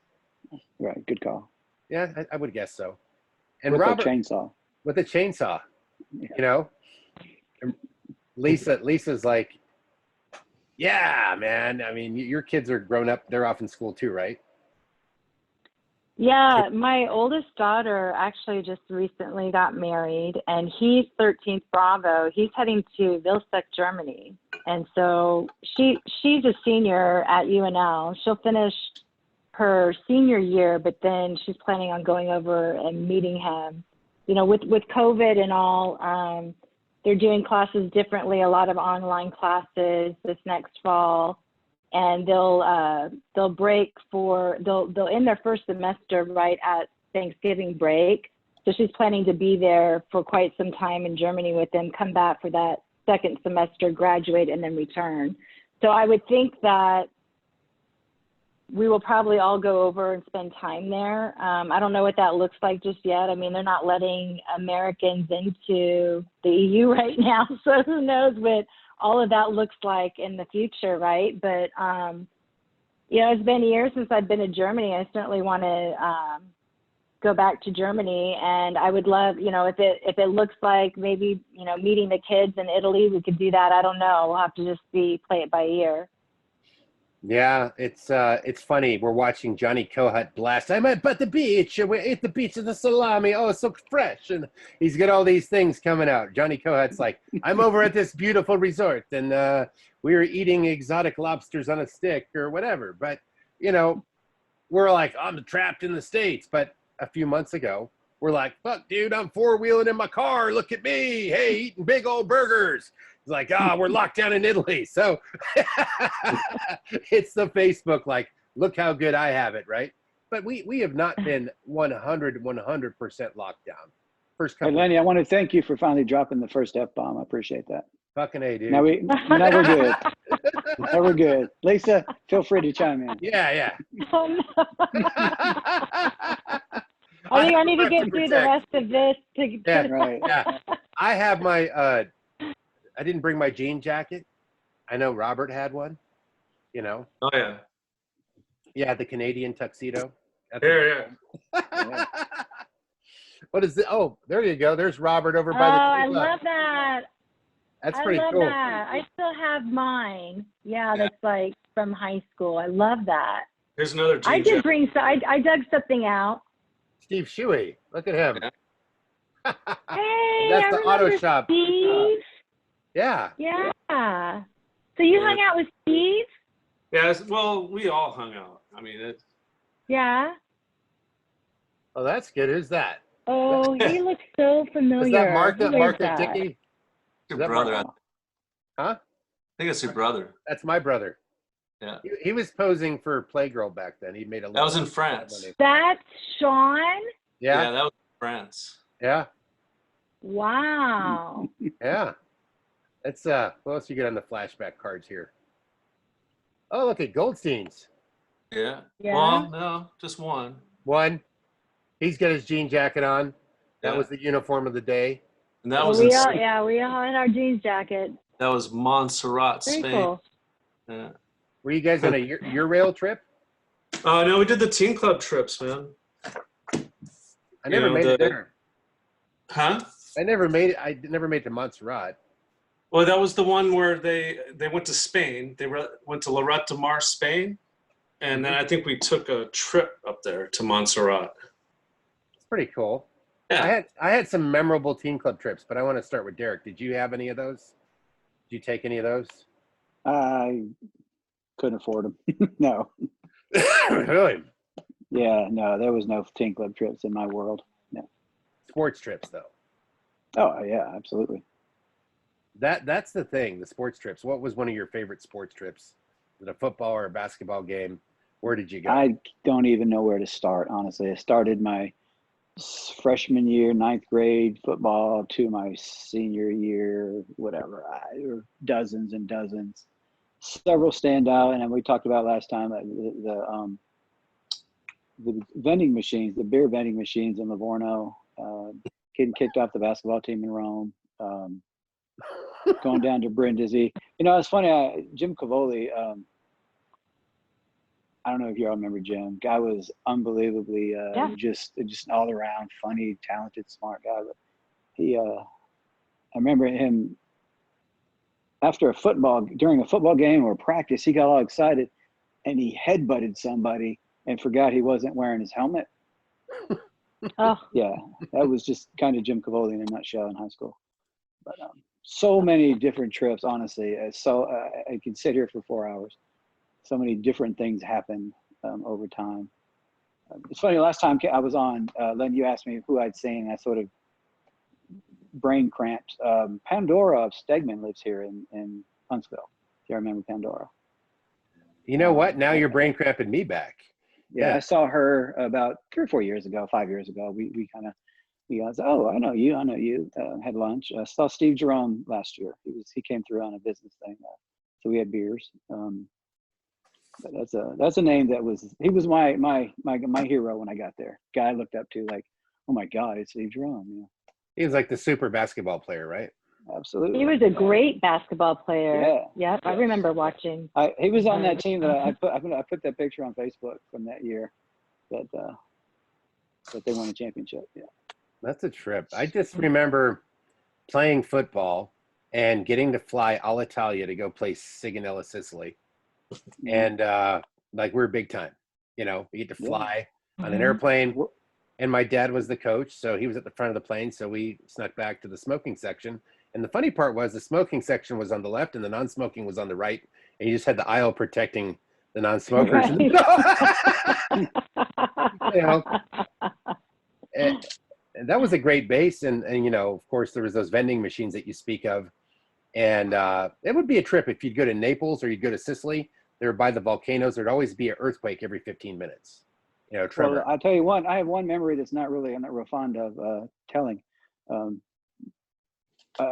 S2: Right. Good call.
S1: Yeah, I would guess so. And
S2: with
S1: Robert,
S2: a chainsaw.
S1: With a chainsaw, And Lisa's like, yeah, man. I mean, your kids are grown up. They're off in school too, right?
S3: Yeah, my oldest daughter actually just recently got married, and he's 13th Bravo. He's heading to Vilseck, Germany. And so she's a senior at UNL. She'll finish her senior year, but then she's planning on going over and meeting him. With COVID and all, they're doing classes differently, a lot of online classes this next fall. And they'll end their first semester right at Thanksgiving break. So she's planning to be there for quite some time in Germany with them, come back for that second semester, graduate, and then return. So I would think that we will probably all go over and spend time there. I don't know what that looks like just yet. I mean, they're not letting Americans into the EU right now, so who knows what all of that looks like in the future, right? But, it's been years since I've been to Germany. I certainly want to go back to Germany, and I would love, if it looks like maybe, meeting the kids in Italy, we could do that. I don't know. We'll have to just play it by ear.
S1: Yeah, it's funny. We're watching Johnny Kohut blast. I'm at the beach. We ate the beach of the salami. Oh, it's so fresh. And he's got all these things coming out. Johnny Kohut's like, I'm over at this beautiful resort, and we were eating exotic lobsters on a stick or whatever. But, we're like, I'm trapped in the States. But a few months ago, we're like, fuck, dude, I'm 4-wheeling in my car. Look at me. Hey, eating big old burgers. It's like, we're locked down in Italy. So it's the Facebook, like, look how good I have it, right? But we have not been 100% locked down. First couple.
S2: Hey, Lenny, I want to thank you for finally dropping the first F-bomb. I appreciate that.
S1: Fucking A, dude.
S2: Now we're good. Now we're good. Lisa, feel free to chime in.
S1: Yeah.
S3: Oh, no. I think I need to get through the rest of this.
S2: Right.
S1: Yeah. I have my, I didn't bring my jean jacket. I know Robert had one,
S4: Oh, yeah.
S1: Yeah, the Canadian tuxedo.
S4: Yeah.
S1: What is it? Oh, there you go. There's Robert over by the
S3: I love that.
S1: That's pretty cool.
S3: I love that. I still have mine. Yeah, that's like from high school. I love that.
S4: Here's another jean
S3: I did
S4: jacket.
S3: bring, I dug something out.
S1: Steve Shuey. Look at him.
S3: Hey,
S1: That's
S3: I
S1: the auto
S3: remember
S1: shop.
S3: Steve.
S1: Yeah.
S3: Yeah. So you hung out with Steve?
S4: Yeah, well, we all hung out. I mean,
S3: Yeah.
S1: Oh, that's good. Who's that?
S3: Oh, he looks so familiar.
S1: Is that Martha?
S3: Who is
S1: Martha
S3: that?
S1: Dickey?
S4: your
S1: Is that
S4: brother.
S1: Martha? Huh?
S4: I think it's your brother.
S1: That's my brother.
S4: Yeah.
S1: He was posing for Playgirl back then. He made a lot.
S4: That was in
S1: of
S4: France.
S1: money.
S3: That's Sean?
S1: Yeah.
S4: That was in France.
S1: Yeah.
S3: Wow.
S1: Yeah. That's what else you get on the flashback cards here? Oh, look at Goldstein's.
S4: Yeah.
S3: Yeah.
S4: Well, no, just one.
S1: One. He's got his jean jacket on. That
S4: Yeah.
S1: was the uniform of the day.
S4: And that
S3: Well,
S4: was
S3: we all had our jeans jacket.
S4: that was Montserrat,
S3: Very
S4: Spain.
S3: cool.
S4: Yeah.
S1: Were you guys on a Eurail trip?
S4: No, we did the teen club trips, man.
S1: I never made it there.
S4: Huh?
S1: I never made it. I never made it to Montserrat.
S4: Well, that was the one where they went to Spain. They went to Lloret de Mar, Spain, and then I think we took a trip up there to Montserrat.
S1: It's pretty cool.
S4: Yeah.
S1: I had some memorable teen club trips, but I want to start with Derrick. Did you have any of those? Did you take any of those?
S2: I couldn't afford them. No.
S1: Really?
S2: Yeah, no, there was no teen club trips in my world. No.
S1: Sports trips, though.
S2: Oh, yeah, absolutely.
S1: That's the thing. The sports trips. What was one of your favorite sports trips? Was it a football or a basketball game? Where did you go?
S2: I don't even know where to start, honestly. I started my freshman year, 9th grade football to my senior year, whatever. There were dozens and dozens. Several stand out, and we talked about last time the vending machines, the beer vending machines in Livorno, getting kicked off the basketball team in Rome, going down to Brindisi. You know, it's funny. Jim Cavoli. I don't know if you all remember Jim. Guy was unbelievably just all around funny, talented, smart guy. But he, I remember him during a football game or practice, he got all excited and he headbutted somebody and forgot he wasn't wearing his helmet.
S3: Oh.
S2: Yeah, that was just kind of Jim Cavoli in a nutshell in high school. But so many different trips, honestly. So I could sit here for 4 hours. So many different things happen over time. It's funny, last time I was on, Len, you asked me who I'd seen. I sort of brain cramped. Pandora of Stegman lives here in Huntsville. Do you remember Pandora?
S1: You know what? Now you're brain cramping me back.
S2: Yeah, I saw her about 3 or 4 years ago, 5 years ago. We kind of, oh, I know you, had lunch. I saw Steve Jerome last year. He came through on a business thing. So we had beers. But that's a name he was my hero when I got there. Guy I looked up to, like, oh my God, it's Steve Jerome. Yeah.
S1: He was like the super basketball player, right?
S2: Absolutely.
S3: He was a great basketball player.
S2: Yeah.
S3: Yep, I remember watching.
S2: He was on that team that I put that picture on Facebook from that year that they won a championship. Yeah.
S1: That's a trip. I just remember playing football and getting to fly Alitalia to go play Sigonella, Sicily. And like we're big time, you get to fly on an airplane, and my dad was the coach, so he was at the front of the plane, so we snuck back to the smoking section. And the funny part was the smoking section was on the left and the non-smoking was on the right, and you just had the aisle protecting the non-smokers.
S3: Right.
S1: And that was a great base, and of course there was those vending machines that you speak of, and it would be a trip if you'd go to Naples or you'd go to Sicily. They were by the volcanoes. There'd always be an earthquake every 15 minutes. Tremor.
S2: Well, I'll tell you one. I have one memory that's I'm not real fond of telling.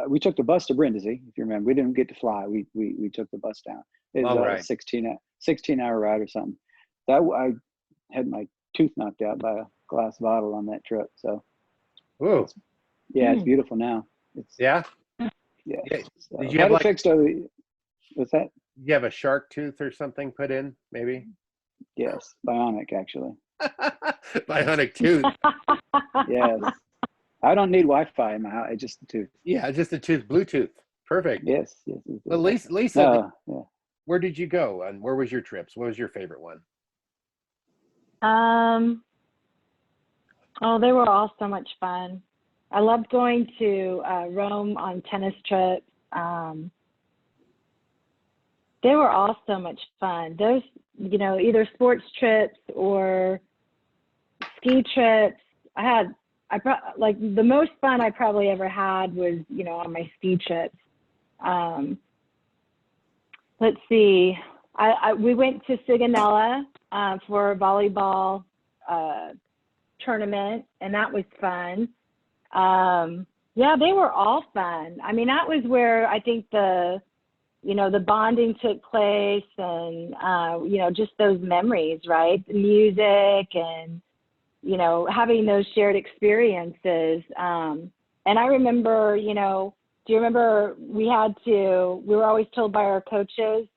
S2: We took the bus to Brindisi, if you remember. We didn't get to fly. We took the bus down. It was a 16-hour ride or something. I had my tooth knocked out by a glass bottle on that trip. So,
S1: Ooh.
S2: It's beautiful now.
S1: Yeah.
S2: Yeah. So
S1: Did you have
S2: fixed over? What's that?
S1: Did you have a shark tooth or something put in? Maybe.
S2: Yes, bionic actually.
S1: Bionic tooth.
S2: Yes. I don't need Wi-Fi in my house. It's just a tooth.
S1: Yeah, just a tooth. Bluetooth. Perfect.
S2: Yes.
S1: Well, Lisa, where did you go, and where was your trips? What was your favorite one?
S3: Oh, they were all so much fun. I loved going to Rome on tennis trips. They were all so much fun. Those, you know, either sports trips or ski trips. Like the most fun I probably ever had was, you know, on my ski trips. Let's see. We went to Sigonella for a volleyball tournament, and that was fun. Yeah, they were all fun. I mean, that was where I think the bonding took place, and you know, just those memories, right? The music and, you know, having those shared experiences. And I remember, you know, do you remember we were always told by our coaches,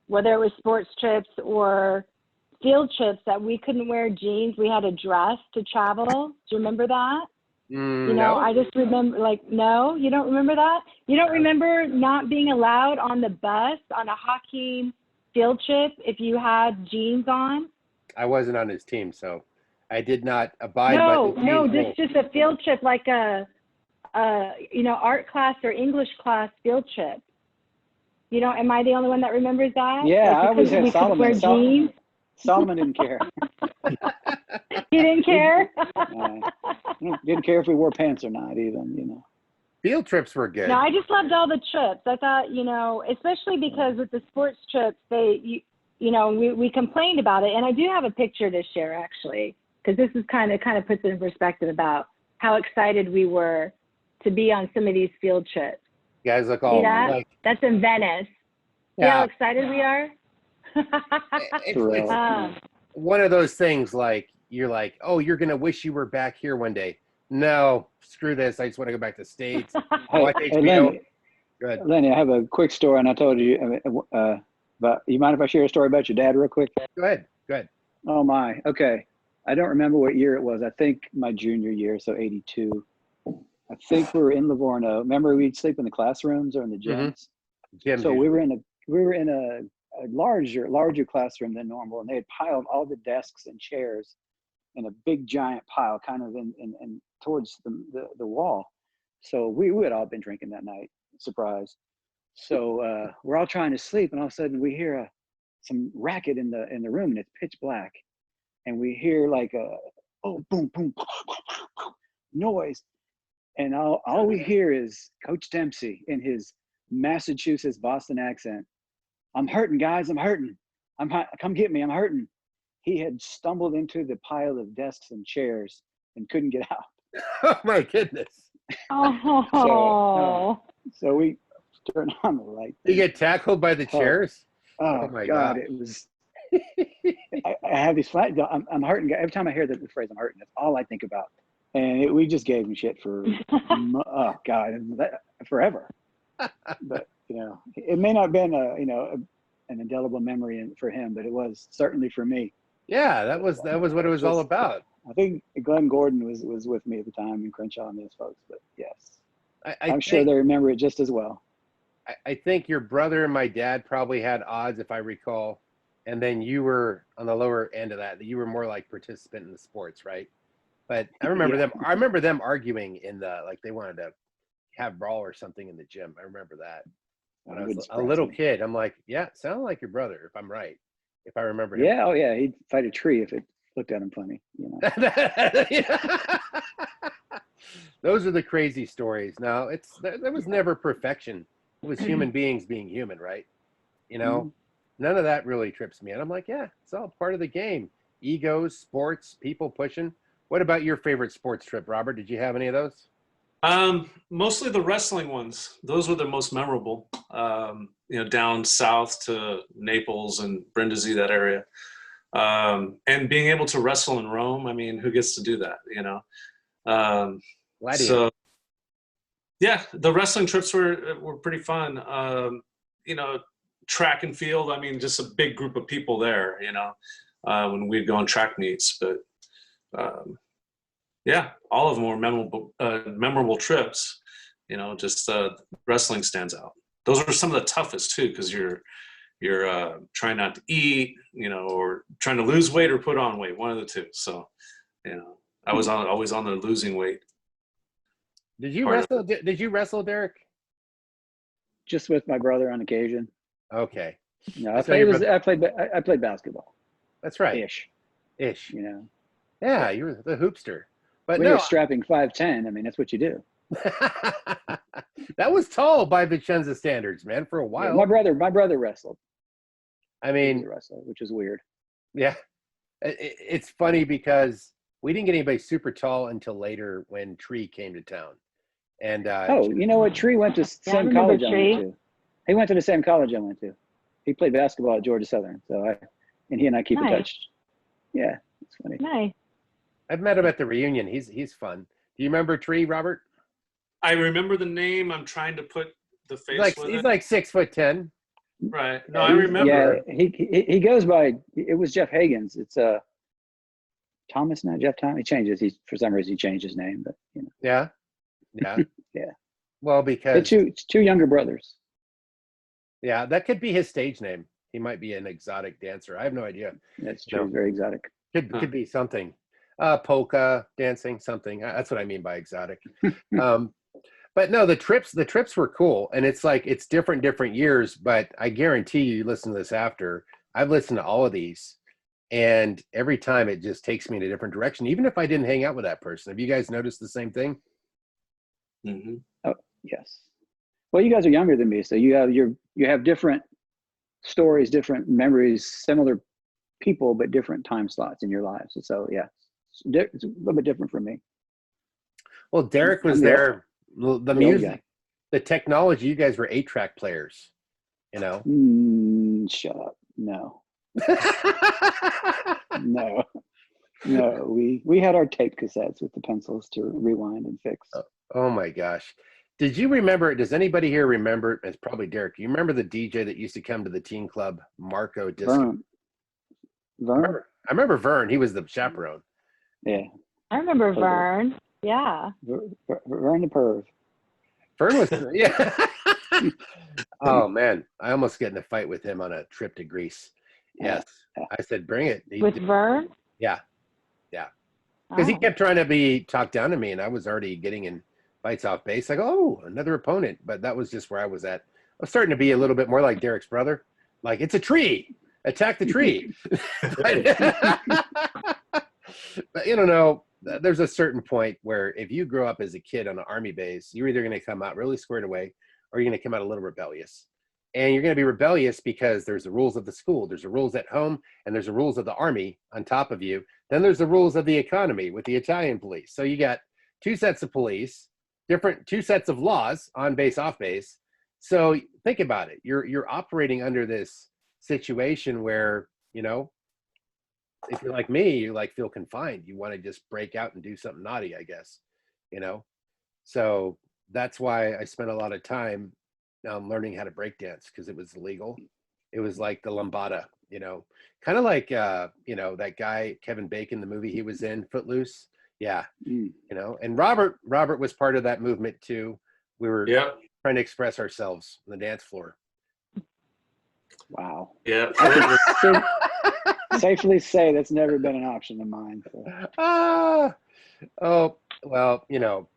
S3: whether it was sports trips or field trips, that we couldn't wear jeans. We had to dress to travel. Do you remember that? You know,
S1: No.
S3: I just remember, like, no, you don't remember that? You don't remember not being allowed on the bus on a hockey field trip if you had jeans on?
S1: I wasn't on his team, so I did not abide by
S3: No,
S1: the
S3: no,
S1: team's rules.
S3: just a field trip, like a you know, art class or English class field trip. You know, am I the only one that remembers that?
S2: Yeah,
S3: Like,
S2: I always had
S3: we couldn't wear
S2: Solomon.
S3: jeans.
S2: Solomon didn't care.
S3: He didn't care.
S2: Didn't care if we wore pants or not, even, you know.
S1: Field trips were good.
S3: No, I just loved all the trips. I thought, you know, especially because with the sports trips, you know, we complained about it, and I do have a picture to share actually, because this is kind of puts it in perspective about how excited we were to be on some of these field trips.
S1: You guys look
S3: See
S1: all
S3: that?
S1: like,
S3: That's in Venice. See how excited we are?
S1: it's one of those things, like, you're like, oh, you're going to wish you were back here one day. No, screw this. I just want to go back to States. Watch
S2: Hey,
S1: HBO. Go ahead.
S2: Lenny, I have a quick story, and I told you, but you mind if I share a story about your dad real quick?
S1: Go ahead. Go ahead.
S2: Oh, my. Okay. I don't remember what year it was. I think my junior year, so 82. I think we were in Livorno. Remember, we'd sleep in the classrooms or in the gyms?
S1: Jim,
S2: So we were in a larger classroom than normal, and they had piled all the desks and chairs in a big giant pile, kind of in towards the wall. So we had all been drinking that night. Surprise. So we're all trying to sleep, and all of a sudden we hear some racket in the room, and it's pitch black, and we hear like a boom boom noise, and all we hear is Coach Dempsey in his Massachusetts Boston accent. I'm hurting, guys. I'm hurting. Come get me. I'm hurting. He had stumbled into the pile of desks and chairs and couldn't get out.
S1: Oh my goodness.
S3: Oh.
S2: So we turned on the light.
S1: You get tackled by the chairs?
S2: Oh
S1: my
S2: God.
S1: God.
S2: It was, I have these flat, I'm hurting. Every time I hear the phrase, I'm hurting, that's all I think about. And we just gave him shit for, oh God, forever. But, you know, it may not have been an indelible memory for him, but it was certainly for me.
S1: Yeah, that was what it was all about.
S2: I think Glenn Gordon was with me at the time, and Crenshaw and those folks, but yes. I'm sure they remember it just as well.
S1: I think your brother and my dad probably had odds, if I recall, and then you were on the lower end of that. You were more like participant in the sports, right? But I remember them. I remember them arguing like they wanted to have brawl or something in the gym. I remember that when I was a little kid. I'm like, yeah, sound like your brother, if I'm right, if I remember him.
S2: Yeah, oh yeah, he'd fight a tree if it looked at him funny. You know.
S1: Those are the crazy stories. Now, there was never perfection. It was human beings being human, right? You know, none of that really trips me. And I'm like, yeah, it's all part of the game. Egos, sports, people pushing. What about your favorite sports trip, Robert? Did you have any of those?
S4: Mostly the wrestling ones. Those were the most memorable. You know, down south to Naples and Brindisi, that area. And being able to wrestle in Rome. I mean, who gets to do that, you know? So yeah, the wrestling trips were pretty fun. You know, track and field, I mean, just a big group of people there, you know, when we'd go on track meets, but yeah, all of them were memorable trips, you know, just wrestling stands out. Those are some of the toughest too, because you're trying not to eat, you know, or trying to lose weight or put on weight, one of the two. So, you know, I was always on the losing weight.
S1: Did you wrestle? Did you wrestle, Derrick?
S2: Just with my brother on occasion.
S1: Okay.
S2: No,
S1: I saw your brother.
S2: I played basketball.
S1: That's right.
S2: Ish. You know.
S1: Yeah, you were the hoopster. But
S2: When you're
S1: no,
S2: strapping 5'10", I mean, that's what you do.
S1: that was tall by Vicenza standards, man, for a
S2: Yeah,
S1: while.
S2: my brother wrestled.
S1: I
S2: He was
S1: mean,
S2: a wrestler, which is weird.
S1: yeah, it's funny because we didn't get anybody super tall until later when Tree came to town. And
S2: Oh, you know what? Tree went to
S3: Yeah, I
S2: same
S3: remember
S2: college I
S3: Tree.
S2: went to. He went to the same college I went to. He played basketball at Georgia Southern. And he and I keep in
S3: Nice.
S2: touch. Yeah, it's funny.
S3: Nice.
S1: I've met him at the reunion. He's fun. Do you remember Tree, Robert?
S4: I remember the name. I'm trying to put the face with
S1: He's
S4: it.
S1: like 6'10".
S4: Right. No, I remember.
S2: Yeah, he goes by. It was Jeff Hagen's. It's Thomas now. Jeff Thomas. He changes. For some reason he changed his name, but you know.
S1: Yeah.
S2: Yeah.
S1: Well, because
S2: two younger brothers.
S1: yeah, that could be his stage name. He might be an exotic dancer. I have no idea.
S2: That's true.
S1: No.
S2: Very exotic.
S1: Could be something. Polka dancing, something. That's what I mean by exotic. But no, the trips were cool, and it's like it's different years. But I guarantee you listen to this after. I've listened to all of these, and every time it just takes me in a different direction. Even if I didn't hang out with that person, have you guys noticed the same thing?
S4: Mm-hmm.
S2: Oh yes. Well, you guys are younger than me, so you have different stories, different memories, similar people, but different time slots in your lives. So yeah, it's a little bit different for me.
S1: Well, Derrick was there. The music, the technology. You guys were 8-track players, you know.
S2: Shut up. No. No. We had our tape cassettes with the pencils to rewind and fix.
S1: Oh my gosh. Did you remember, does anybody here remember, it's probably Derrick, you remember the DJ that used to come to the teen club, Marco Disco?
S2: Vern?
S1: I remember Vern. He was the chaperone.
S2: Yeah.
S3: I remember Vern. Yeah.
S2: Vern the perv.
S1: Vern was, yeah. Oh man, I almost get in a fight with him on a trip to Greece. Yes. I said, bring it.
S3: With Vern?
S1: Yeah. Because he kept trying to talked down to me, and I was already getting in fights off base. Like, oh, another opponent. But that was just where I was at. I was starting to be a little bit more like Derrick's brother. Like, it's a tree. Attack the tree. But you don't know, there's a certain point where if you grow up as a kid on an army base, you're either going to come out really squared away or you're going to come out a little rebellious. And you're going to be rebellious because there's the rules of the school, there's the rules at home, and there's the rules of the army on top of you. Then there's the rules of the economy with the Italian police. So you got 2 sets of police, 2 sets of laws, on base, off base. So think about it. You're operating under this situation where, you know, if you're like me, you feel confined. You want to just break out and do something naughty, I guess, you know? So that's why I spent a lot of time learning how to break dance, because it was illegal. It was like the lambada, you know, kind of like, you know, that guy, Kevin Bacon, the movie he was in, Footloose. Yeah. You know, and Robert was part of that movement too. We were trying to express ourselves on the dance floor.
S2: Wow.
S4: Yeah.
S2: Safely say that's never been an option of mine. So.
S1: Oh, well, you know,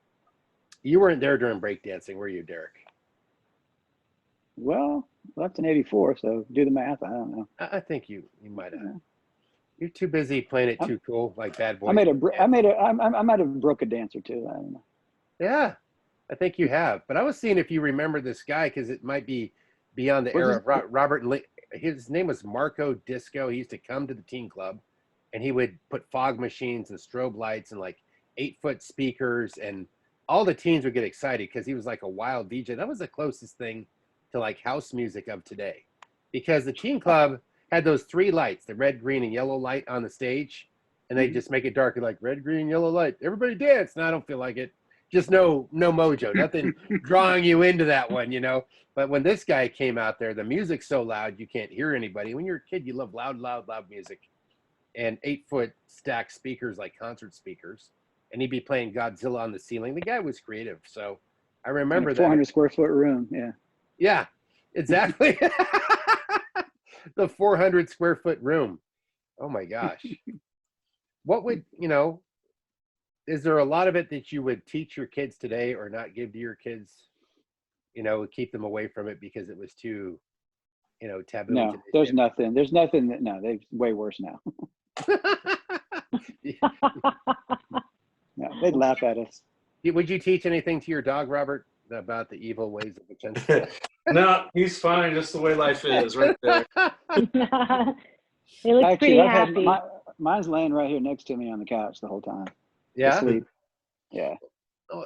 S1: you weren't there during breakdancing, were you, Derrick?
S2: Well, left in '84, so do the math. I don't know.
S1: I think you might have. You're too busy playing it too cool, like Bad Boys.
S2: I might have broke a dance or two. I don't know.
S1: Yeah, I think you have. But I was seeing if you remember this guy, because it might be beyond the era of Robert. His name was Marco Disco. He used to come to the teen club, and he would put fog machines and strobe lights and like 8-foot speakers, and all the teens would get excited because he was like a wild DJ. That was the closest thing to like house music of today, because the teen club had those 3 lights, the red, green, and yellow light on the stage, and they just make it darker, like red, green, yellow light. Everybody dance. No, I don't feel like it. Just no mojo, nothing drawing you into that one, you know. But when this guy came out there, the music's so loud you can't hear anybody. When you're a kid, you love loud music, and 8-foot stacked speakers like concert speakers, and he'd be playing Godzilla on the ceiling. The guy was creative, so I remember that.
S2: 400 square foot room, yeah.
S1: Yeah, exactly. The 400 square foot room. Oh my gosh. What would, you know, is there a lot of it that you would teach your kids today or not give to your kids, you know, keep them away from it because it was too taboo.
S2: No,
S1: to
S2: there's nothing. There's nothing that, no, they're way worse now. No, they'd laugh at us.
S1: Would you teach anything to your dog, Robert, about the evil ways of Vicenza?
S4: No, he's fine, just the way life is, right there.
S3: He looks pretty happy.
S2: Mine's laying right here next to me on the couch the whole time.
S1: Yeah.
S2: Asleep. Yeah.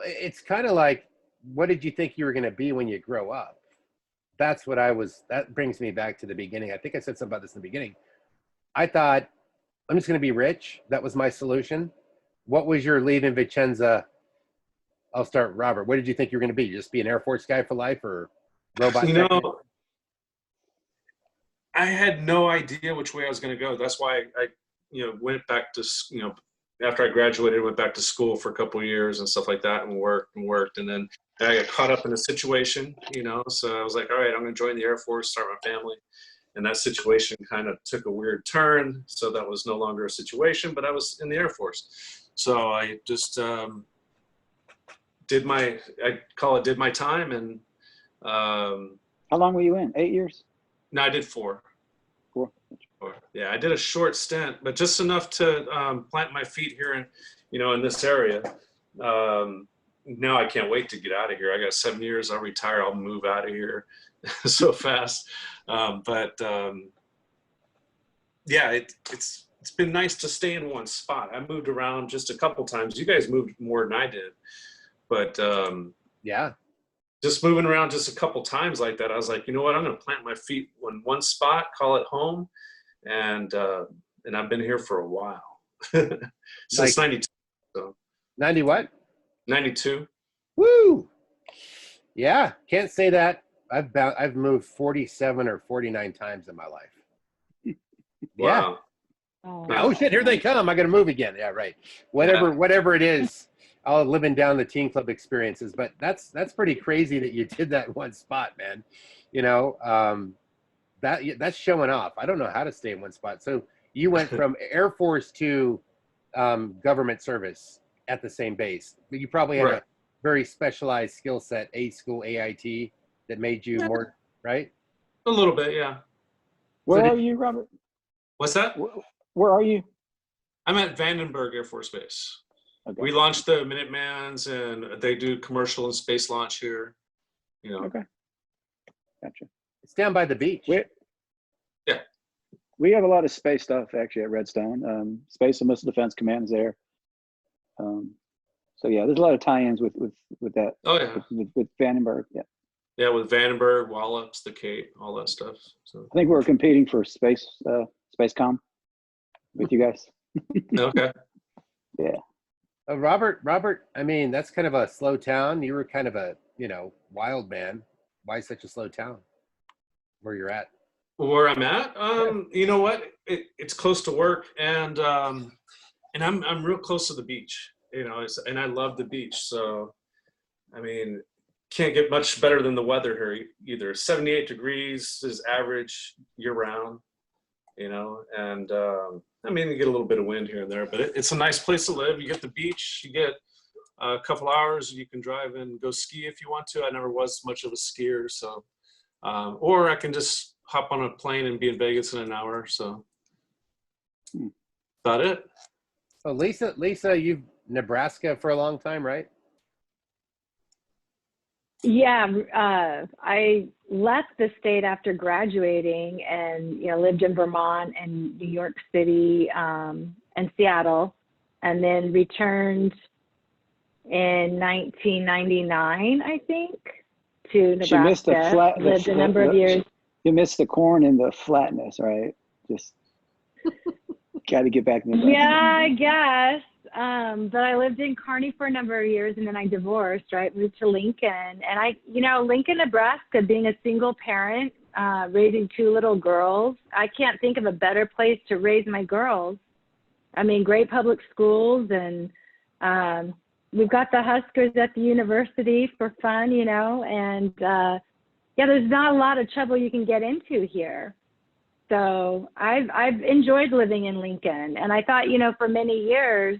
S1: It's kind of like, what did you think you were going to be when you grow up? That's what that brings me back to the beginning. I think I said something about this in the beginning. I thought, I'm just going to be rich. That was my solution. What was your leaving Vicenza? I'll start, Robert. What did you think you were going to be? Just be an Air Force guy for life, or robot?
S4: I had no idea which way I was going to go. That's why I went back to, after I graduated, went back to school for a couple of years and stuff like that, and worked. And then I got caught up in a situation, so I was like, all right, I'm going to join the Air Force, start my family. And that situation kind of took a weird turn. So that was no longer a situation, but I was in the Air Force. So I just did my time. And
S2: how long were you in? 8 years?
S4: No, I did 4.
S2: 4.
S4: Yeah, I did a short stint, but just enough to plant my feet here in this area. Now I can't wait to get out of here. I got 7 years. I'll retire. I'll move out of here so fast. Yeah, it's been nice to stay in one spot. I moved around just a couple times. You guys moved more than I did, but
S1: yeah.
S4: Just moving around just a couple times like that, I was like, you know what? I'm going to plant my feet in one spot, call it home, and I've been here for a while since '92. So
S1: 90 what?
S4: 92.
S1: Woo! Yeah, can't say that. I've moved 47 or 49 times in my life.
S4: Wow.
S1: Yeah. Oh shit! Here they come. I got to move again. Yeah, right. Whatever it is. All living down the teen club experiences, but that's pretty crazy that you did that in one spot, man. That's showing off. I don't know how to stay in one spot. So you went from Air Force to government service at the same base, but you probably had a very specialized skill set, A school AIT, that made you more, right?
S4: A little bit, yeah.
S2: Where are you, Robert?
S4: What's that?
S2: Where are you?
S4: I'm at Vandenberg Air Force Base.
S2: Okay.
S4: We launched the Minutemans, and they do commercial and space launch here.
S2: Okay. Gotcha.
S1: It's down by the beach.
S4: Yeah.
S2: We have a lot of space stuff actually at Redstone. Space and Missile Defense Command is there. So yeah, there's a lot of tie-ins with that.
S4: Oh yeah.
S2: With Vandenberg. Yeah.
S4: Yeah, with Vandenberg, Wallops, the Cape, all that stuff. So
S2: I think we're competing for Spacecom with you guys.
S4: Okay.
S2: Yeah.
S1: Robert, I mean, that's kind of a slow town. You were kind of a, wild man. Why such a slow town where you're at?
S4: Where I'm at? You know what? It's close to work, and I'm real close to the beach, and I love the beach. So, I mean, can't get much better than the weather here either. 78 degrees is average year round, and I mean, you get a little bit of wind here and there, but it's a nice place to live. You get the beach, you get a couple hours, you can drive and go ski if you want to. I never was much of a skier, so, or I can just hop on a plane and be in Vegas in an hour. So about it.
S1: So Lisa, you've Nebraska for a long time, right?
S3: Yeah, I left the state after graduating and, lived in Vermont and New York City and Seattle, and then returned in 1999, I think, to Nebraska.
S2: She missed
S3: lived a number of years.
S2: You missed the corn and the flatness, right? Just got to get back to Nebraska.
S3: Yeah, I guess. But I lived in Kearney for a number of years, and then I divorced, right? Moved to Lincoln. And Lincoln, Nebraska, being a single parent, raising 2 little girls, I can't think of a better place to raise my girls. I mean, great public schools, and we've got the Huskers at the university for fun, and yeah, there's not a lot of trouble you can get into here. So I've enjoyed living in Lincoln, and I thought, for many years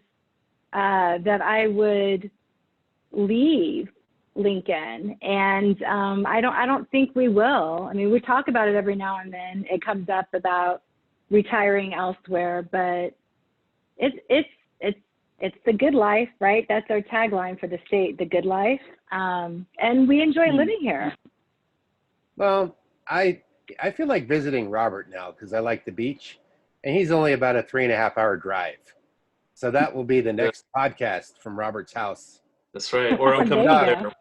S3: that I would leave Lincoln, and I don't think we will. I mean, we talk about it every now and then. It comes up about retiring elsewhere, but it's the good life, right? That's our tagline for the state, the good life. And we enjoy living here.
S1: Well, I feel like visiting Robert now because I like the beach, and he's only about a 3.5 hour drive. So that will be the next podcast from Robert's house.
S4: That's right. Or I'm
S3: There
S4: coming
S3: you
S4: out
S3: go.
S4: there.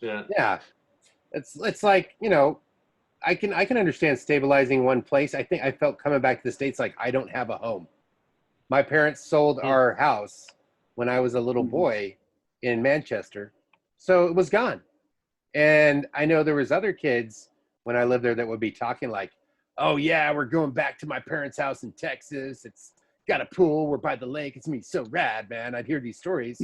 S4: Yeah.
S1: Yeah, it's like, I can understand stabilizing one place. I think I felt coming back to the States like I don't have a home. My parents sold our house when I was a little boy in Manchester, so it was gone. And I know there was other kids when I lived there that would be talking like, "Oh yeah, we're going back to my parents' house in Texas. It's got a pool. We're by the lake. It's gonna be so rad, man." I'd hear these stories.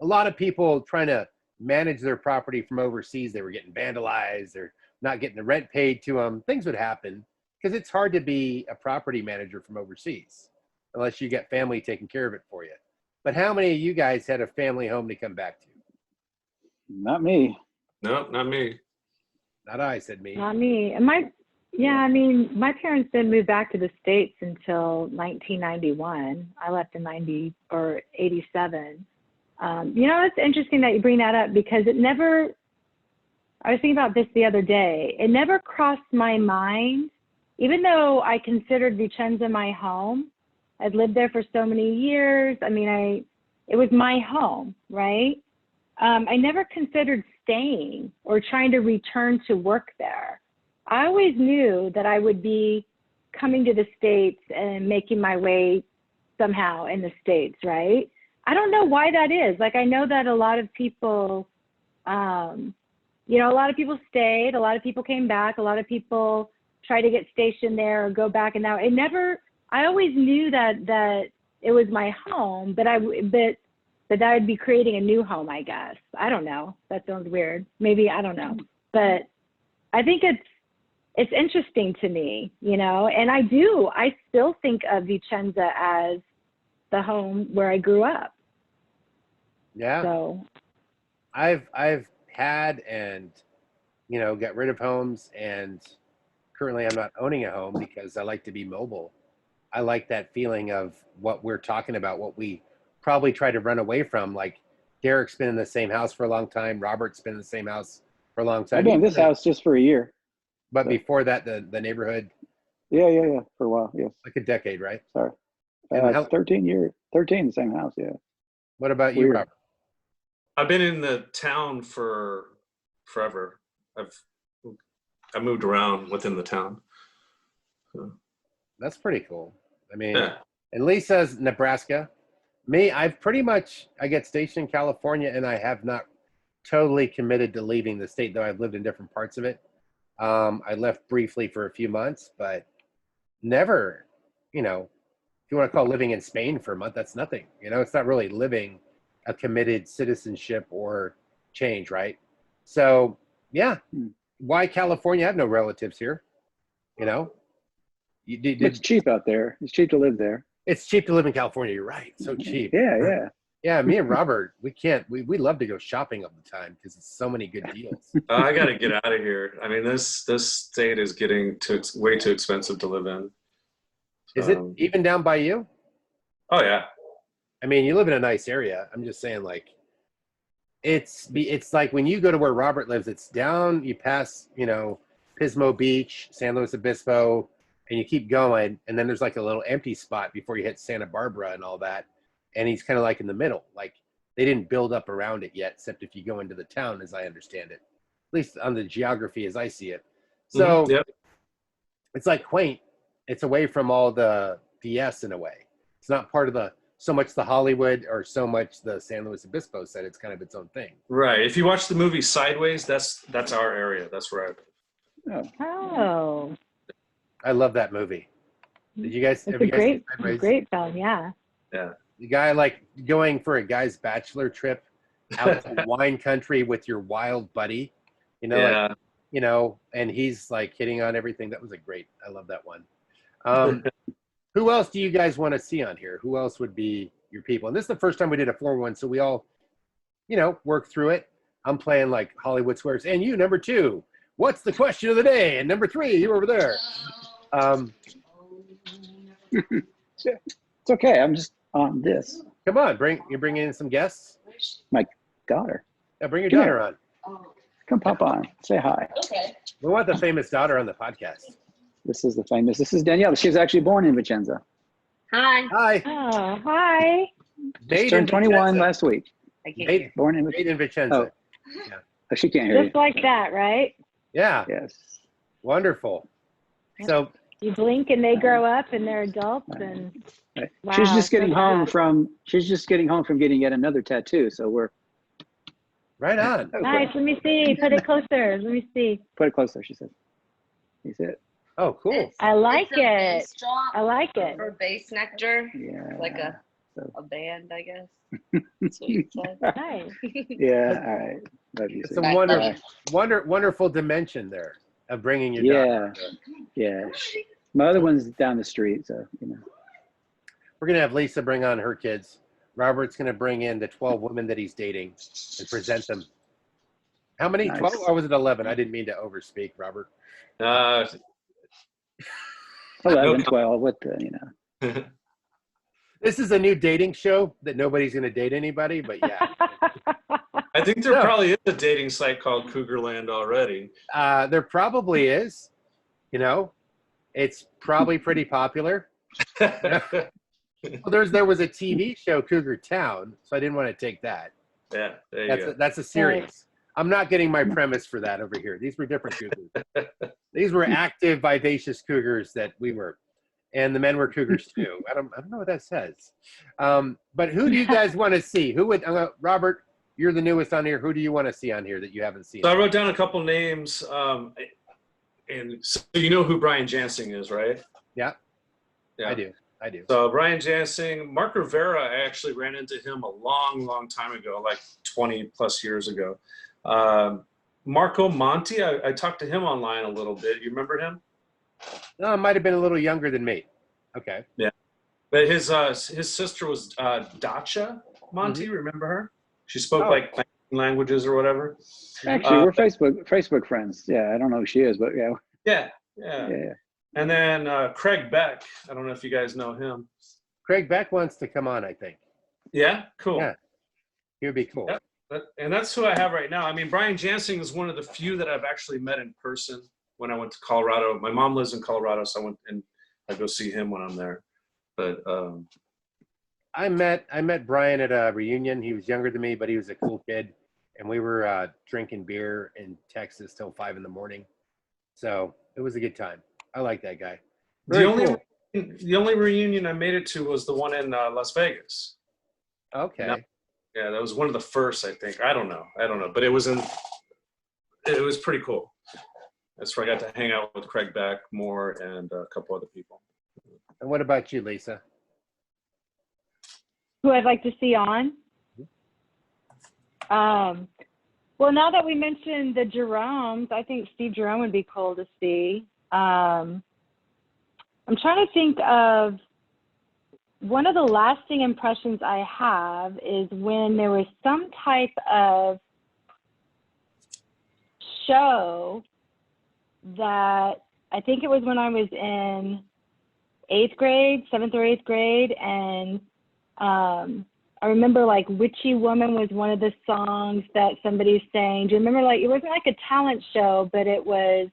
S1: A lot of people trying to manage their property from overseas. They were getting vandalized. They're not getting the rent paid to them. Things would happen because it's hard to be a property manager from overseas unless you get family taking care of it for you. But how many of you guys had a family home to come back to?
S2: Not me.
S4: No, not me.
S1: Not I, said me.
S3: Not me. And my parents didn't move back to the States until 1991. I left in 90 or 87. It's interesting that you bring that up because I was thinking about this the other day. It never crossed my mind, even though I considered Vicenza my home. I'd lived there for so many years. I mean, it was my home, right? I never considered staying or trying to return to work there. I always knew that I would be coming to the States and making my way somehow in the States, right? I don't know why that is. Like, I know that a lot of people, a lot of people stayed, a lot of people came back, a lot of people try to get stationed there or go back. And now I always knew that it was my home, but that I would be creating a new home, I guess. I don't know. That sounds weird. Maybe, I don't know. But I think it's interesting to me, and I still think of Vicenza as the home where I grew up.
S1: Yeah.
S3: So
S1: I've had and got rid of homes, and currently I'm not owning a home because I like to be mobile. I like that feeling of what we're talking about, what we probably try to run away from. Like Derrick's been in the same house for a long time. Robert's been in the same house for a long time.
S2: I've been in this house just for a year.
S1: But before that, the neighborhood.
S2: Yeah. For a while, yes.
S1: Like a decade, right?
S2: Sorry.
S1: And
S2: 13 years. 13, the same house, yeah.
S1: What about you, Robert?
S4: I've been in the town for forever. I moved around within the town. So.
S1: That's pretty cool. I mean,
S4: Yeah.
S1: And Lisa's Nebraska. Me, I get stationed in California, and I have not totally committed to leaving the state, though I've lived in different parts of it. I left briefly for a few months, but never, if you want to call living in Spain for a month, that's nothing. It's not really living a committed citizenship or change, right? So, yeah. Why California? I have no relatives here.
S2: It's cheap out there. It's cheap to live there.
S1: It's cheap to live in California. You're right. So cheap.
S2: Yeah.
S1: Yeah, me and Robert, we love to go shopping all the time because it's so many good deals.
S4: I got to get out of here. I mean, this state is getting way too expensive to live in.
S1: Is it even down by you?
S4: Oh yeah.
S1: I mean, you live in a nice area. I'm just saying, like, it's like when you go to where Robert lives, it's down, you pass, Pismo Beach, San Luis Obispo, and you keep going, and then there's like a little empty spot before you hit Santa Barbara and all that. And he's kind of like in the middle. Like, they didn't build up around it yet, except if you go into the town, as I understand it, at least on the geography as I see it. So
S4: Yep.
S1: It's like quaint. It's away from all the BS in a way. It's not part of so much the Hollywood or so much the San Luis Obispo set. It's kind of its own thing.
S4: Right. If you watch the movie Sideways, that's our area. That's where
S3: Oh.
S1: I love that movie. Did you guys?
S3: It's a great film, yeah.
S4: Yeah.
S1: The guy like going for a guy's bachelor trip out to wine country with your wild buddy,
S4: Yeah.
S1: and he's like hitting on everything. That was I love that one. Who else do you guys want to see on here? Who else would be your people? And this is the first time we did a 4-1, so we all, work through it. I'm playing like Hollywood Squares. And you, number 2, what's the question of the day? And number 3, you over there.
S2: It's okay. I'm just on this.
S1: Come on, you're bringing in some guests.
S2: My daughter.
S1: Yeah, bring your
S2: Come
S1: daughter
S2: here.
S1: on.
S2: Come pop on. Say hi.
S5: Okay.
S1: We want the famous daughter on the podcast.
S2: This is Danielle. She was actually born in Vicenza.
S5: Hi.
S1: Hi.
S3: Oh, hi.
S2: Just turned 21 last week.
S5: I can't hear.
S2: Born in
S1: Made in Vicenza.
S2: Oh, she can't hear you.
S3: Just like that, right?
S1: Yeah.
S2: Yes.
S1: Wonderful. So
S3: You blink and they grow up and they're adults and
S2: Right.
S3: wow,
S2: She's just getting
S3: so
S2: home
S3: sad.
S2: from getting yet another tattoo. So we're
S1: right on.
S3: Nice. Let me see. Put it closer. Let me see.
S2: Put it closer, she said. You see it?
S1: Oh, cool.
S3: I like
S5: It's a
S3: it.
S5: bass drop
S3: I like it.
S5: or bass nectar,
S2: Yeah.
S5: like a
S2: So,
S5: band, I guess. That's what you said.
S3: Nice.
S2: yeah. All right. Love you.
S1: It's a
S2: Sue.
S1: wonderful dimension there of bringing your
S2: Yeah.
S1: daughter.
S2: Yeah. My other one's down the street, so
S1: We're going to have Lisa bring on her kids. Robert's going to bring in the 12 women that he's dating and present them. How many?
S2: Nice.
S1: 12 or was it 11? I didn't mean to overspeak, Robert.
S2: 11,
S4: No
S2: 12, what the,
S1: This is a new dating show that nobody's going to date anybody, but yeah.
S4: I think there
S1: No.
S4: probably is a dating site called Cougar Land already.
S1: There probably is. It's probably pretty popular. Well, there was a TV show, Cougar Town, so I didn't want to take that.
S4: Yeah, there you go.
S1: That's a series. I'm not getting my premise for that over here. These were different cougars. These were active, vivacious cougars that we were, and the men were cougars too. I don't know what that says. But who do you guys want to see? Who would Robert? You're the newest on here. Who do you want to see on here that you haven't seen?
S4: So I wrote down a couple names, and so you know who Brian Jansing is, right?
S1: Yeah.
S4: Yeah.
S1: I do.
S4: So Brian Jansing, Mark Rivera, I actually ran into him a long time ago, like 20 plus years ago. Marco Monti, I talked to him online a little bit. You remember him?
S1: No, it might have been a little younger than me. Okay.
S4: Yeah. But his sister was Dacia Monti. Remember her? She spoke like languages or whatever.
S2: Actually, we're Facebook friends. Yeah, I don't know who she is, but yeah.
S4: Yeah. And then Craig Beck. I don't know if you guys know him.
S1: Craig Beck wants to come on, I think.
S4: Yeah, cool.
S1: Yeah. He would be cool.
S4: Yep. And that's who I have right now. I mean, Brian Jansing is one of the few that I've actually met in person when I went to Colorado. My mom lives in Colorado, so I went and I go see him when I'm there. But
S1: I met Brian at a reunion. He was younger than me, but he was a cool kid. And we were drinking beer in Texas till 5 a.m. So it was a good time. I like that guy.
S4: The only reunion I made it to was the one in Las Vegas.
S1: Okay.
S4: Yeah, that was one of the first, I think. I don't know, but it was pretty cool. That's where I got to hang out with Craig Beck more and a couple other people.
S1: And what about you, Lisa?
S3: Who I'd like to see on? Well, now that we mentioned the Jeromes, I think Steve Jerome would be cool to see. I'm trying to think of one of the lasting impressions I have is when there was some type of show that I think it was when I was in 7th or 8th grade. And I remember like Witchy Woman was one of the songs that somebody sang. Do you remember, like, it wasn't like a talent show, but it was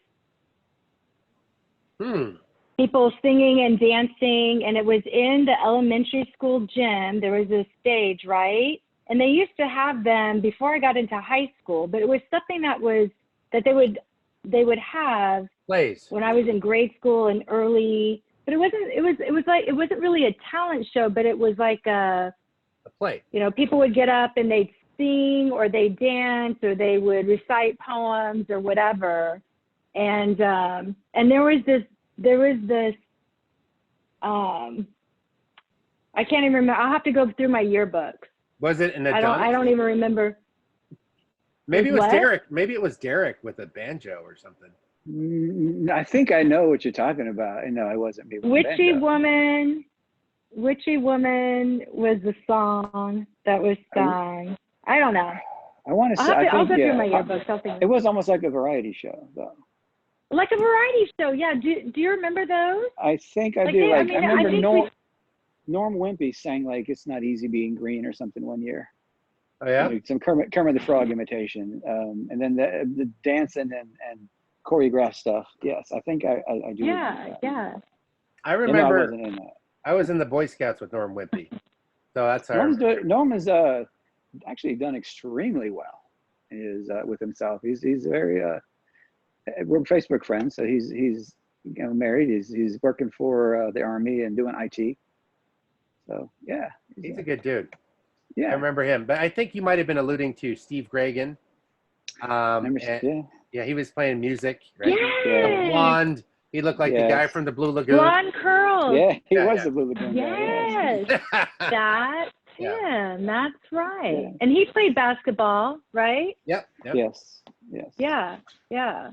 S3: people singing and dancing, and it was in the elementary school gym. There was a stage, right? And they used to have them before I got into high school, but it was something that they would have
S1: Plays.
S3: when I was in grade school and early, but it wasn't really a talent show, but it was like a
S1: play.
S3: People would get up and they'd sing or they'd dance or they would recite poems or whatever. And there was this I can't even remember. I'll have to go through my yearbooks.
S1: Was it an
S3: I don't even remember.
S1: Maybe it was
S3: What?
S1: Derrick. Maybe it was Derrick with a banjo or something.
S2: I think I know what you're talking about. No, I wasn't.
S3: Witchy Woman was the song that was sung. I don't know.
S2: I want to say, I
S3: I'll
S2: think,
S3: go through
S2: yeah,
S3: my yearbooks. I'll
S2: it
S3: think.
S2: was almost like a variety show, though.
S3: Like a variety show, yeah. Do you remember those?
S2: I think I
S3: Like
S2: do.
S3: they, I
S2: Like, I
S3: mean, I
S2: remember
S3: think
S2: Norm Wimpy sang like "It's Not Easy Being Green" or something one year.
S1: Oh yeah.
S2: Like some Kermit the Frog imitation, and then the dancing and choreographed stuff. Yes, I think I do.
S3: Yeah,
S2: remember that.
S3: yeah.
S1: I
S2: Yeah, no, I
S1: remember
S2: wasn't in that.
S1: I was in the Boy Scouts with Norm Wimpy, so that's how.
S2: Norm has actually done extremely well. With himself. He's very we're Facebook friends, so he's married. He's working for the Army and doing IT. So yeah,
S1: He's a good dude.
S2: yeah.
S1: I remember him, but I think you might have been alluding to Steve Gregan. Yeah, he was playing music, right?
S3: Yes.
S1: Blonde. He looked like the guy
S2: Yes.
S1: from the Blue Lagoon.
S3: Blonde curls.
S2: Yeah, he
S1: Yeah,
S2: was
S1: yeah.
S2: the Blue Lagoon guy.
S3: Yes. That's
S1: Yeah.
S3: him. That's right.
S2: Yeah.
S3: And he played basketball, right?
S1: Yep.
S2: Yes.
S3: Yeah. Yeah.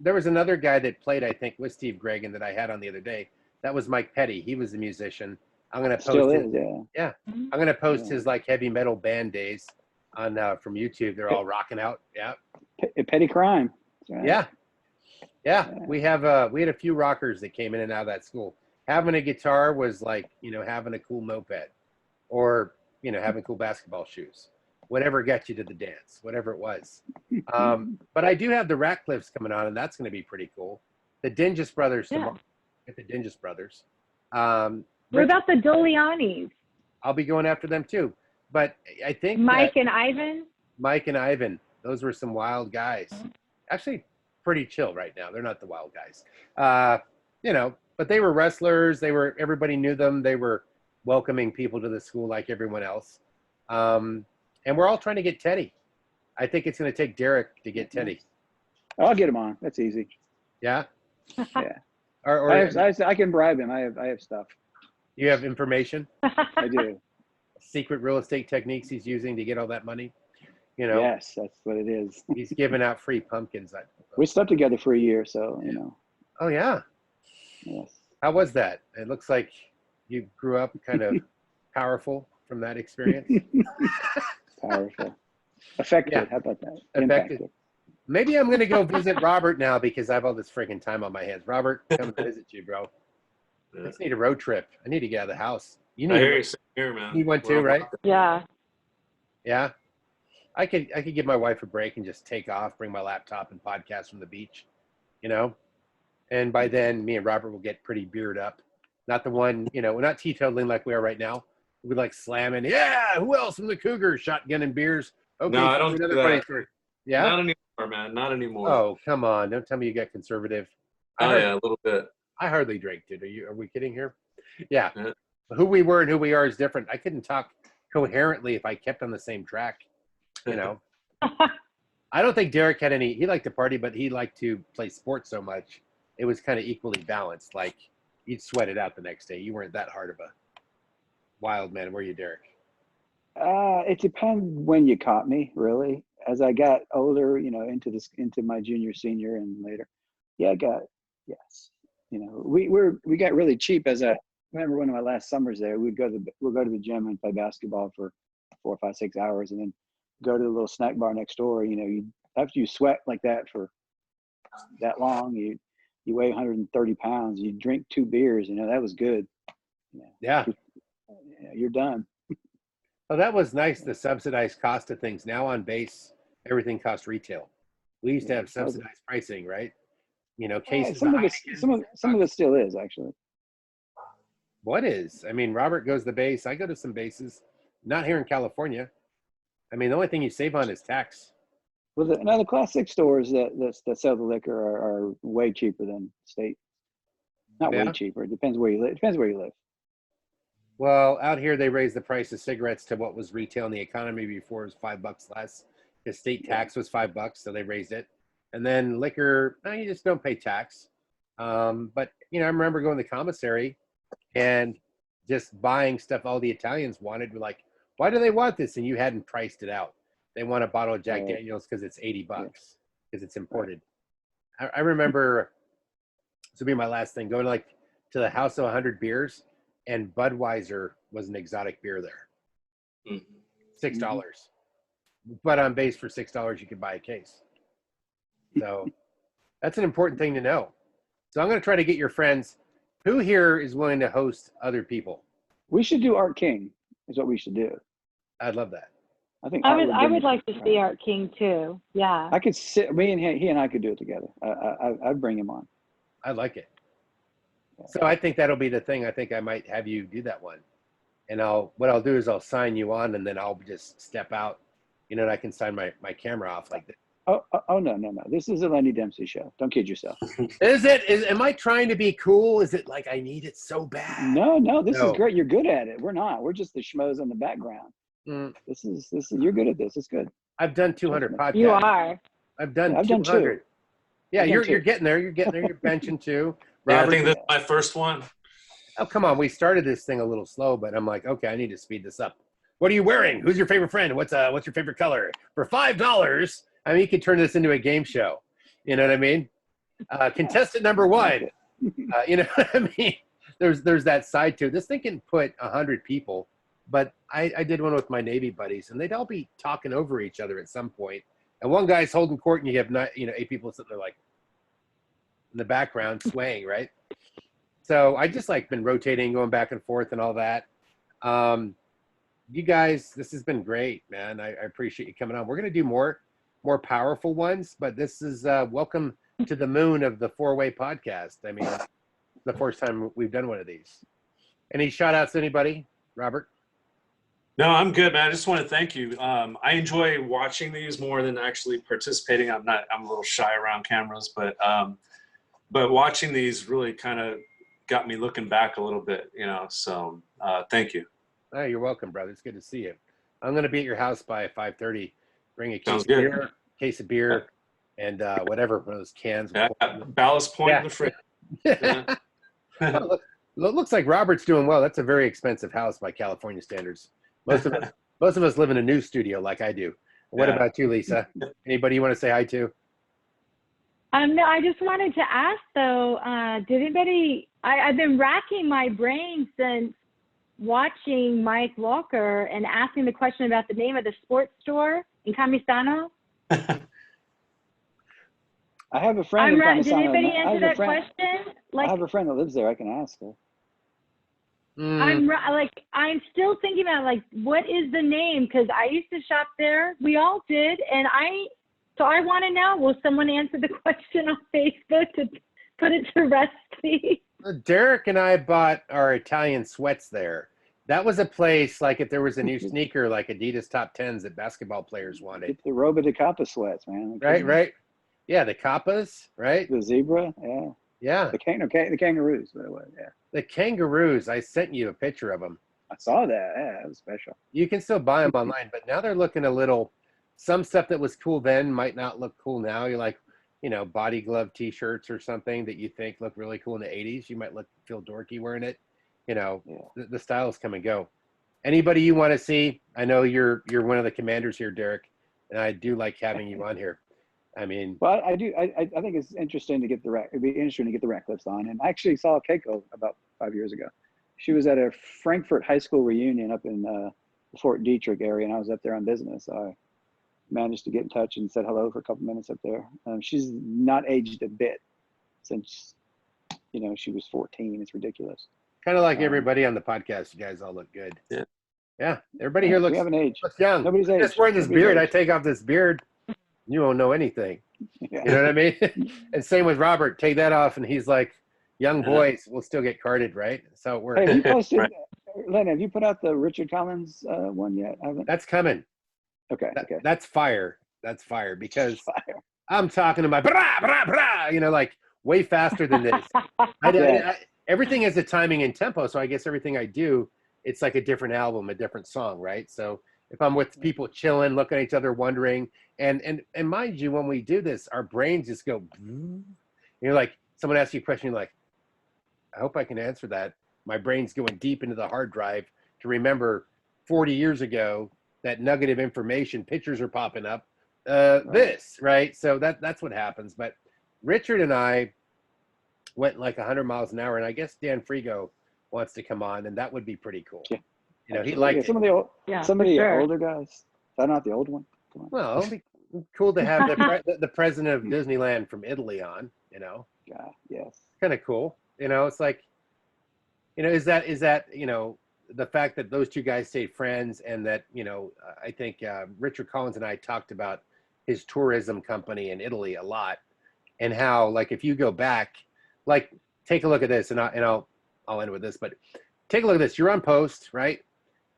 S1: There was another guy that played, I think, with Steve Gregan that I had on the other day. That was Mike Petty. He was a musician. I'm gonna post
S2: Still
S1: his,
S2: is, yeah.
S1: yeah. I'm gonna post his like heavy metal band days on from YouTube. They're all rocking out. Yeah.
S2: Petty crime. That's right.
S1: Yeah. We had a few rockers that came in and out of that school. Having a guitar was like, having a cool moped, or having cool basketball shoes. Whatever got you to the dance, whatever it was. But I do have the Ratcliffes coming on, and that's going to be pretty cool. The Dingus Brothers tomorrow. Get the Dingus Brothers.
S3: What about the Dolianis?
S1: I'll be going after them too. But I think
S3: Mike and Ivan?
S1: Mike and Ivan, those were some wild guys. Actually, pretty chill right now. They're not the wild guys. But they were wrestlers. Everybody knew them. They were welcoming people to the school like everyone else. And we're all trying to get Teddy. I think it's going to take Derrick to get Teddy.
S2: I'll get him on. That's easy.
S1: Yeah?
S2: Yeah.
S1: Or
S2: I can bribe him. I have stuff.
S1: you have information?
S2: I do.
S1: Secret real estate techniques he's using to get all that money?
S2: Yes, that's what it is.
S1: He's giving out free pumpkins.
S2: We slept together for a year, so
S1: Oh, yeah.
S2: Yes.
S1: How was that? It looks like you grew up kind of powerful from that experience.
S2: Powerful. Effective.
S1: Yeah.
S2: How about that?
S1: Effective.
S2: Impactful.
S1: Maybe I'm going to go visit Robert now because I have all this freaking time on my hands. Robert, come to visit you, bro. I just need a road trip. I need to get out of the house. You
S4: I
S1: need
S4: hear you sitting here, man.
S1: You went too, right?
S3: Yeah.
S1: Yeah. I could give my wife a break and just take off, bring my laptop and podcast from the beach, And by then, me and Robert will get pretty beard up. Not the one, we're not teetotaling like we are right now. We're like slamming. Yeah, who else from the Cougar? Shotgun and beers. Okay,
S4: No, I don't do
S1: another
S4: that.
S1: funny story. Yeah.
S4: Not anymore, man. Not anymore.
S1: Oh, come on! Don't tell me you got conservative.
S4: Yeah, a little bit.
S1: I hardly drink, dude. Are we kidding here? Yeah.
S4: Yeah.
S1: Who we were and who we are is different. I couldn't talk coherently if I kept on the same track. I don't think Derrick had any. He liked to party, but he liked to play sports so much. It was kind of equally balanced. Like you'd sweat it out the next day. You weren't that hard of a wild man, were you, Derrick?
S2: It depends when you caught me, really. As I got older, into my junior, senior, and later. Yeah, yes. We got really cheap. I remember one of my last summers there. We'll go to the gym and play basketball for 4, 5, 6 hours, and then go to the little snack bar next door. After you sweat like that for that long, you weigh 130 pounds. You drink 2 beers. That was good.
S1: Yeah.
S2: You're done.
S1: Oh, that was nice. The subsidized cost of things. Now on base, everything costs retail. We used to have subsidized pricing, right? Cases.
S2: Some of it still is actually.
S1: What is? I mean, Robert goes to the base. I go to some bases. Not here in California. I mean, the only thing you save on is tax.
S2: Well, the Class 6 stores that sell the liquor are way cheaper than state. Not way cheaper. It depends where you live.
S1: Well, out here they raised the price of cigarettes to what was retail in the economy before. It was $5 less. The state tax was $5, so they raised it. And then liquor, you just don't pay tax. But I remember going to the commissary and just buying stuff all the Italians wanted. We're like, why do they want this? And you hadn't priced it out. They want a bottle of Jack Daniels because it's $80 because it's imported. I remember, this will be my last thing, going to the House of 100 Beers, and Budweiser was an exotic beer there. $6. but on base for $6, you could buy a case. So that's an important thing to know. So I'm going to try to get your friends. Who here is willing to host other people?
S2: We should do Art King. Is what we should do.
S1: I'd love that.
S2: I think
S3: I would like to see Art King too. Yeah.
S2: I could sit. Me and he and I could do it together. I'd bring him on.
S1: I like it. So I think that'll be the thing. I think I might have you do that one. And what I'll do is I'll sign you on, and then I'll just step out, and I can sign my camera off like this.
S2: Oh no. This is a Lenny Dempsey show. Don't kid yourself.
S1: Am I trying to be cool? Is it like I need it so bad?
S2: No, this is great. You're good at it. We're not. We're just the schmoes in the background. This is you're good at this. It's good.
S1: I've done 200 podcasts.
S3: You are.
S1: I've done 200.
S2: I've done 2.
S1: Yeah, you're getting there. You're getting there. You're benching too.
S4: Yeah,
S1: Robert,
S4: I think this is my first one.
S1: Oh, come on. We started this thing a little slow, but I'm like, okay, I need to speed this up. What are you wearing? Who's your favorite friend? What's your favorite color? For $5, I mean, you could turn this into a game show. You know what I mean? Contestant number 1. You know what I mean? There's that side to it. This thing can put 100 people, but I did one with my Navy buddies, and they'd all be talking over each other at some point. And one guy's holding court, and you have 8 people sitting there like in the background swaying, right? So I just been rotating, going back and forth and all that. You guys, this has been great, man. I appreciate you coming on. We're going to do more powerful ones, but this is welcome to the moon of the 4-Way podcast. I mean, the first time we've done one of these. Any shout outs to anybody, Robert?
S4: No, I'm good, man. I just want to thank you. I enjoy watching these more than actually participating. I'm a little shy around cameras, but watching these really kind of got me looking back a little bit, so thank you.
S1: Oh, you're welcome, brother. It's good to see you. I'm going to be at your house by 5:30. Bring a case of beer, and whatever, one of those cans.
S4: Yeah, Ballast Point in the fridge. Yeah.
S1: Well, looks like Robert's doing well. That's a very expensive house by California standards. Most of us live in a new studio like I do. What about you, Lisa? Anybody you want to say hi to?
S3: No, I just wanted to ask though, did anybody, I've been racking my brain since watching Mike Walker and asking the question about the name of the sports store in Camisano.
S2: I have a friend in Camisano.
S3: Did anybody answer that question?
S2: I have a friend that lives there. I can ask her.
S3: I'm still thinking about what is the name? Because I used to shop there. We all did, and so I want to know, will someone answer the question on Facebook to put it to rest, please?
S1: Derrick and I bought our Italian sweats there. That was a place, if there was a new sneaker, like Adidas Top 10s that basketball players wanted.
S2: Get the Roba de Capa sweats, man.
S1: Right. Yeah, the Kappas, right?
S2: The zebra, yeah.
S1: Yeah.
S2: The kangaroos, by the way, yeah.
S1: The kangaroos, I sent you a picture of them.
S2: I saw that, yeah, that was special.
S1: You can still buy them online, but now they're looking a little, some stuff that was cool then might not look cool now. You're body glove t-shirts or something that you think look really cool in the 80s. You might feel dorky wearing it. The styles come and go. Anybody you want to see? I know you're one of the commanders here, Derrick, and I do like having you on here. I mean,
S2: well, I do. I think it's interesting to get it'd be interesting to get the Ratcliffs on. And I actually saw Keiko about 5 years ago. She was at a Frankfurt high school reunion up in the Fort Detrick area, and I was up there on business. So I managed to get in touch and said hello for a couple minutes up there. She's not aged a bit since she was 14. It's ridiculous.
S1: Kind of like everybody on the podcast. You guys all look good. Yeah. Everybody here looks young.
S2: Nobody's aged.
S1: Just wearing this beard. I take off this beard. You won't know anything.
S2: Yeah.
S1: You know what I mean? And same with Robert. Take that off, and he's like, young boys will still get carded, right? So it works.
S2: Hey, have you posted, Len, have you put out the Richard Collins one yet?
S1: That's coming.
S2: Okay.
S1: That's fire. That's fire because I'm talking about brah, brah, brah, way faster than this. Everything has a timing and tempo, so I guess everything I do, it's like a different album, a different song, right? So if I'm with people chilling, looking at each other, wondering, and mind you, when we do this, our brains just go, someone asks you a question, you're like, I hope I can answer that. My brain's going deep into the hard drive to remember 40 years ago that nugget of information, pictures are popping up, this, right? So that's what happens. But Richard and I went 100 miles an hour, and I guess Dan Frigo wants to come on, and that would be pretty cool.
S2: Yeah.
S1: He liked
S2: some of the older guys. Is that not the old one?
S1: Well, it'd be cool to have the president of Disneyland from Italy on, you know.
S2: Yeah, yes.
S1: Kind of cool. You know, it's like, you know, is that, you know, the fact that those two guys stayed friends and that, you know, I think Richard Collins and I talked about his tourism company in Italy a lot and how, like, if you go back, like, take a look at this and I'll end with this, but take a look at this. You're on post, right?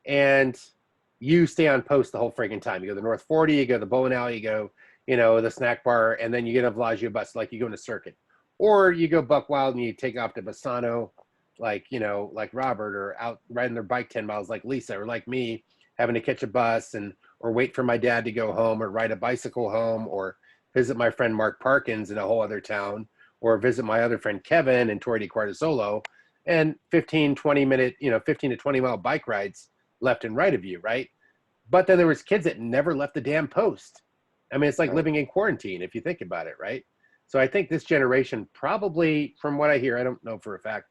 S1: And you stay on post the whole friggin' time. You go to the North 40, you go to the bowling alley, you go, you know, the snack bar, and then you get a Bellagio bus, like you go in a circuit. Or you go buck wild and you take off to Bassano, like, you know, like Robert, or out riding their bike 10 miles like Lisa, or like me, having to catch a bus or wait for my dad to go home, or ride a bicycle home, or visit my friend Mark Parkins in a whole other town, or visit my other friend Kevin in Torre di Quartasolo, and 15 to 20 mile bike rides left and right of you, right? But then there was kids that never left the damn post. I mean, it's like living in quarantine if you think about it, right? So I think this generation probably, from what I hear, I don't know for a fact,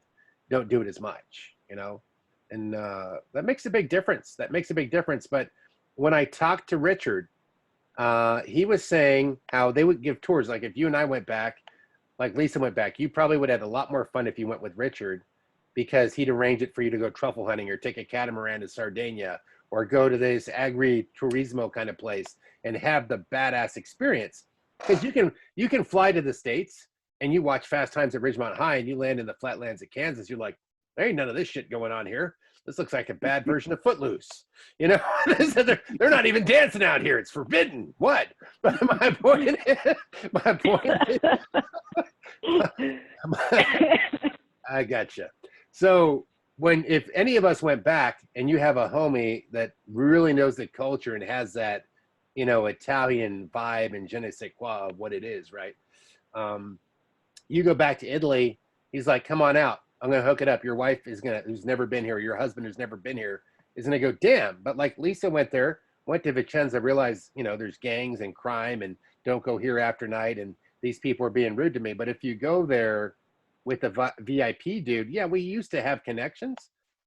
S1: don't do it as much, you know? And that makes a big difference. But when I talked to Richard, he was saying how they would give tours. Like if you and I went back, like Lisa went back, you probably would have had a lot more fun if you went with Richard, because he'd arrange it for you to go truffle hunting or take a catamaran to Sardinia or go to this agri-turismo kind of place and have the badass experience. Because you can fly to the States and you watch Fast Times at Ridgemont High and you land in the flatlands of Kansas. You're like, there ain't none of this shit going on here. This looks like a bad version of Footloose. You know, they're not even dancing out here. It's forbidden. What? But my point is, I gotcha. So if any of us went back and you have a homie that really knows the culture and has that, you know, Italian vibe and je ne sais quoi of what it is, right? You go back to Italy, he's like, come on out. I'm going to hook it up. Your wife who's never been here, your husband who's never been here, is going to go, damn. But like Lisa went to Vicenza, realized, you know, there's gangs and crime and don't go here after night. And these people are being rude to me. But if you go there with a VIP dude, yeah, we used to have connections.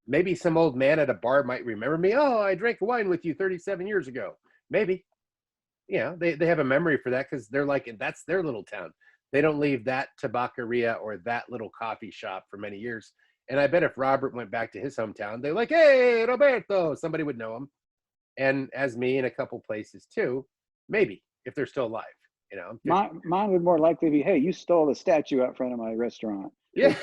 S1: Maybe some old man at a bar might remember me. Oh, I drank wine with you 37 years ago. Maybe. Yeah, they have a memory for that because they're like, that's their little town. They don't leave that tabacceria or that little coffee shop for many years. And I bet if Robert went back to his hometown, they're like, hey, Roberto, somebody would know him. And as me in a couple places too, maybe, if they're still alive, you know.
S2: Mine would more likely be, hey, you stole the statue out front of my restaurant.
S1: Yeah.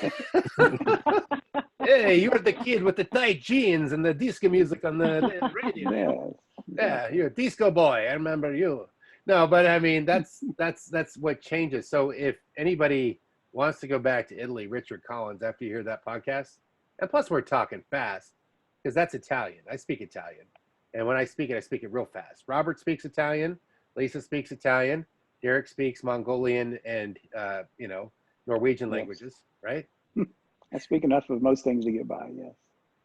S1: Hey, you're the kid with the tight jeans and the disco music on the radio. Yeah, you're a disco boy. I remember you. No, but I mean, that's what changes. So if anybody wants to go back to Italy, Richard Collins, after you hear that podcast, and plus we're talking fast, because that's Italian. I speak Italian. And when I speak it real fast. Robert speaks Italian. Lisa speaks Italian. Derrick speaks Mongolian and, Norwegian languages, right?
S2: I speak enough of most things to get by, yes.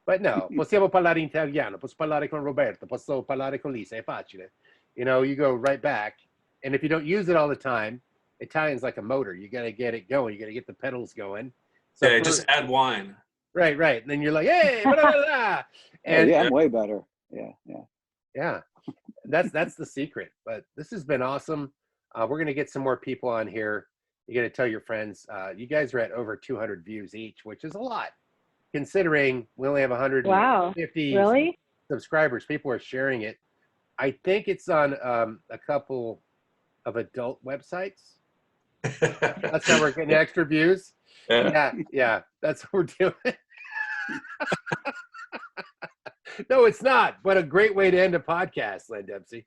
S1: But no, possiamo parlare in italiano, posso parlare con Roberto, posso parlare con Lisa, è facile. You know, you go right back. And if you don't use it all the time, Italian's like a motor. You got to get it going. You got to get the pedals going. So
S4: yeah, just add wine.
S1: Right. And then you're like, hey, blah, blah, blah. And
S2: I'm way better. Yeah.
S1: That's the secret. But this has been awesome. We're going to get some more people on here. You got to tell your friends. You guys are at over 200 views each, which is a lot, considering we only have 150 subscribers. People are sharing it. I think it's on a couple of adult websites. That's how we're getting extra views. Yeah, that's what we're doing. No, it's not. But a great way to end a podcast, Len Dempsey.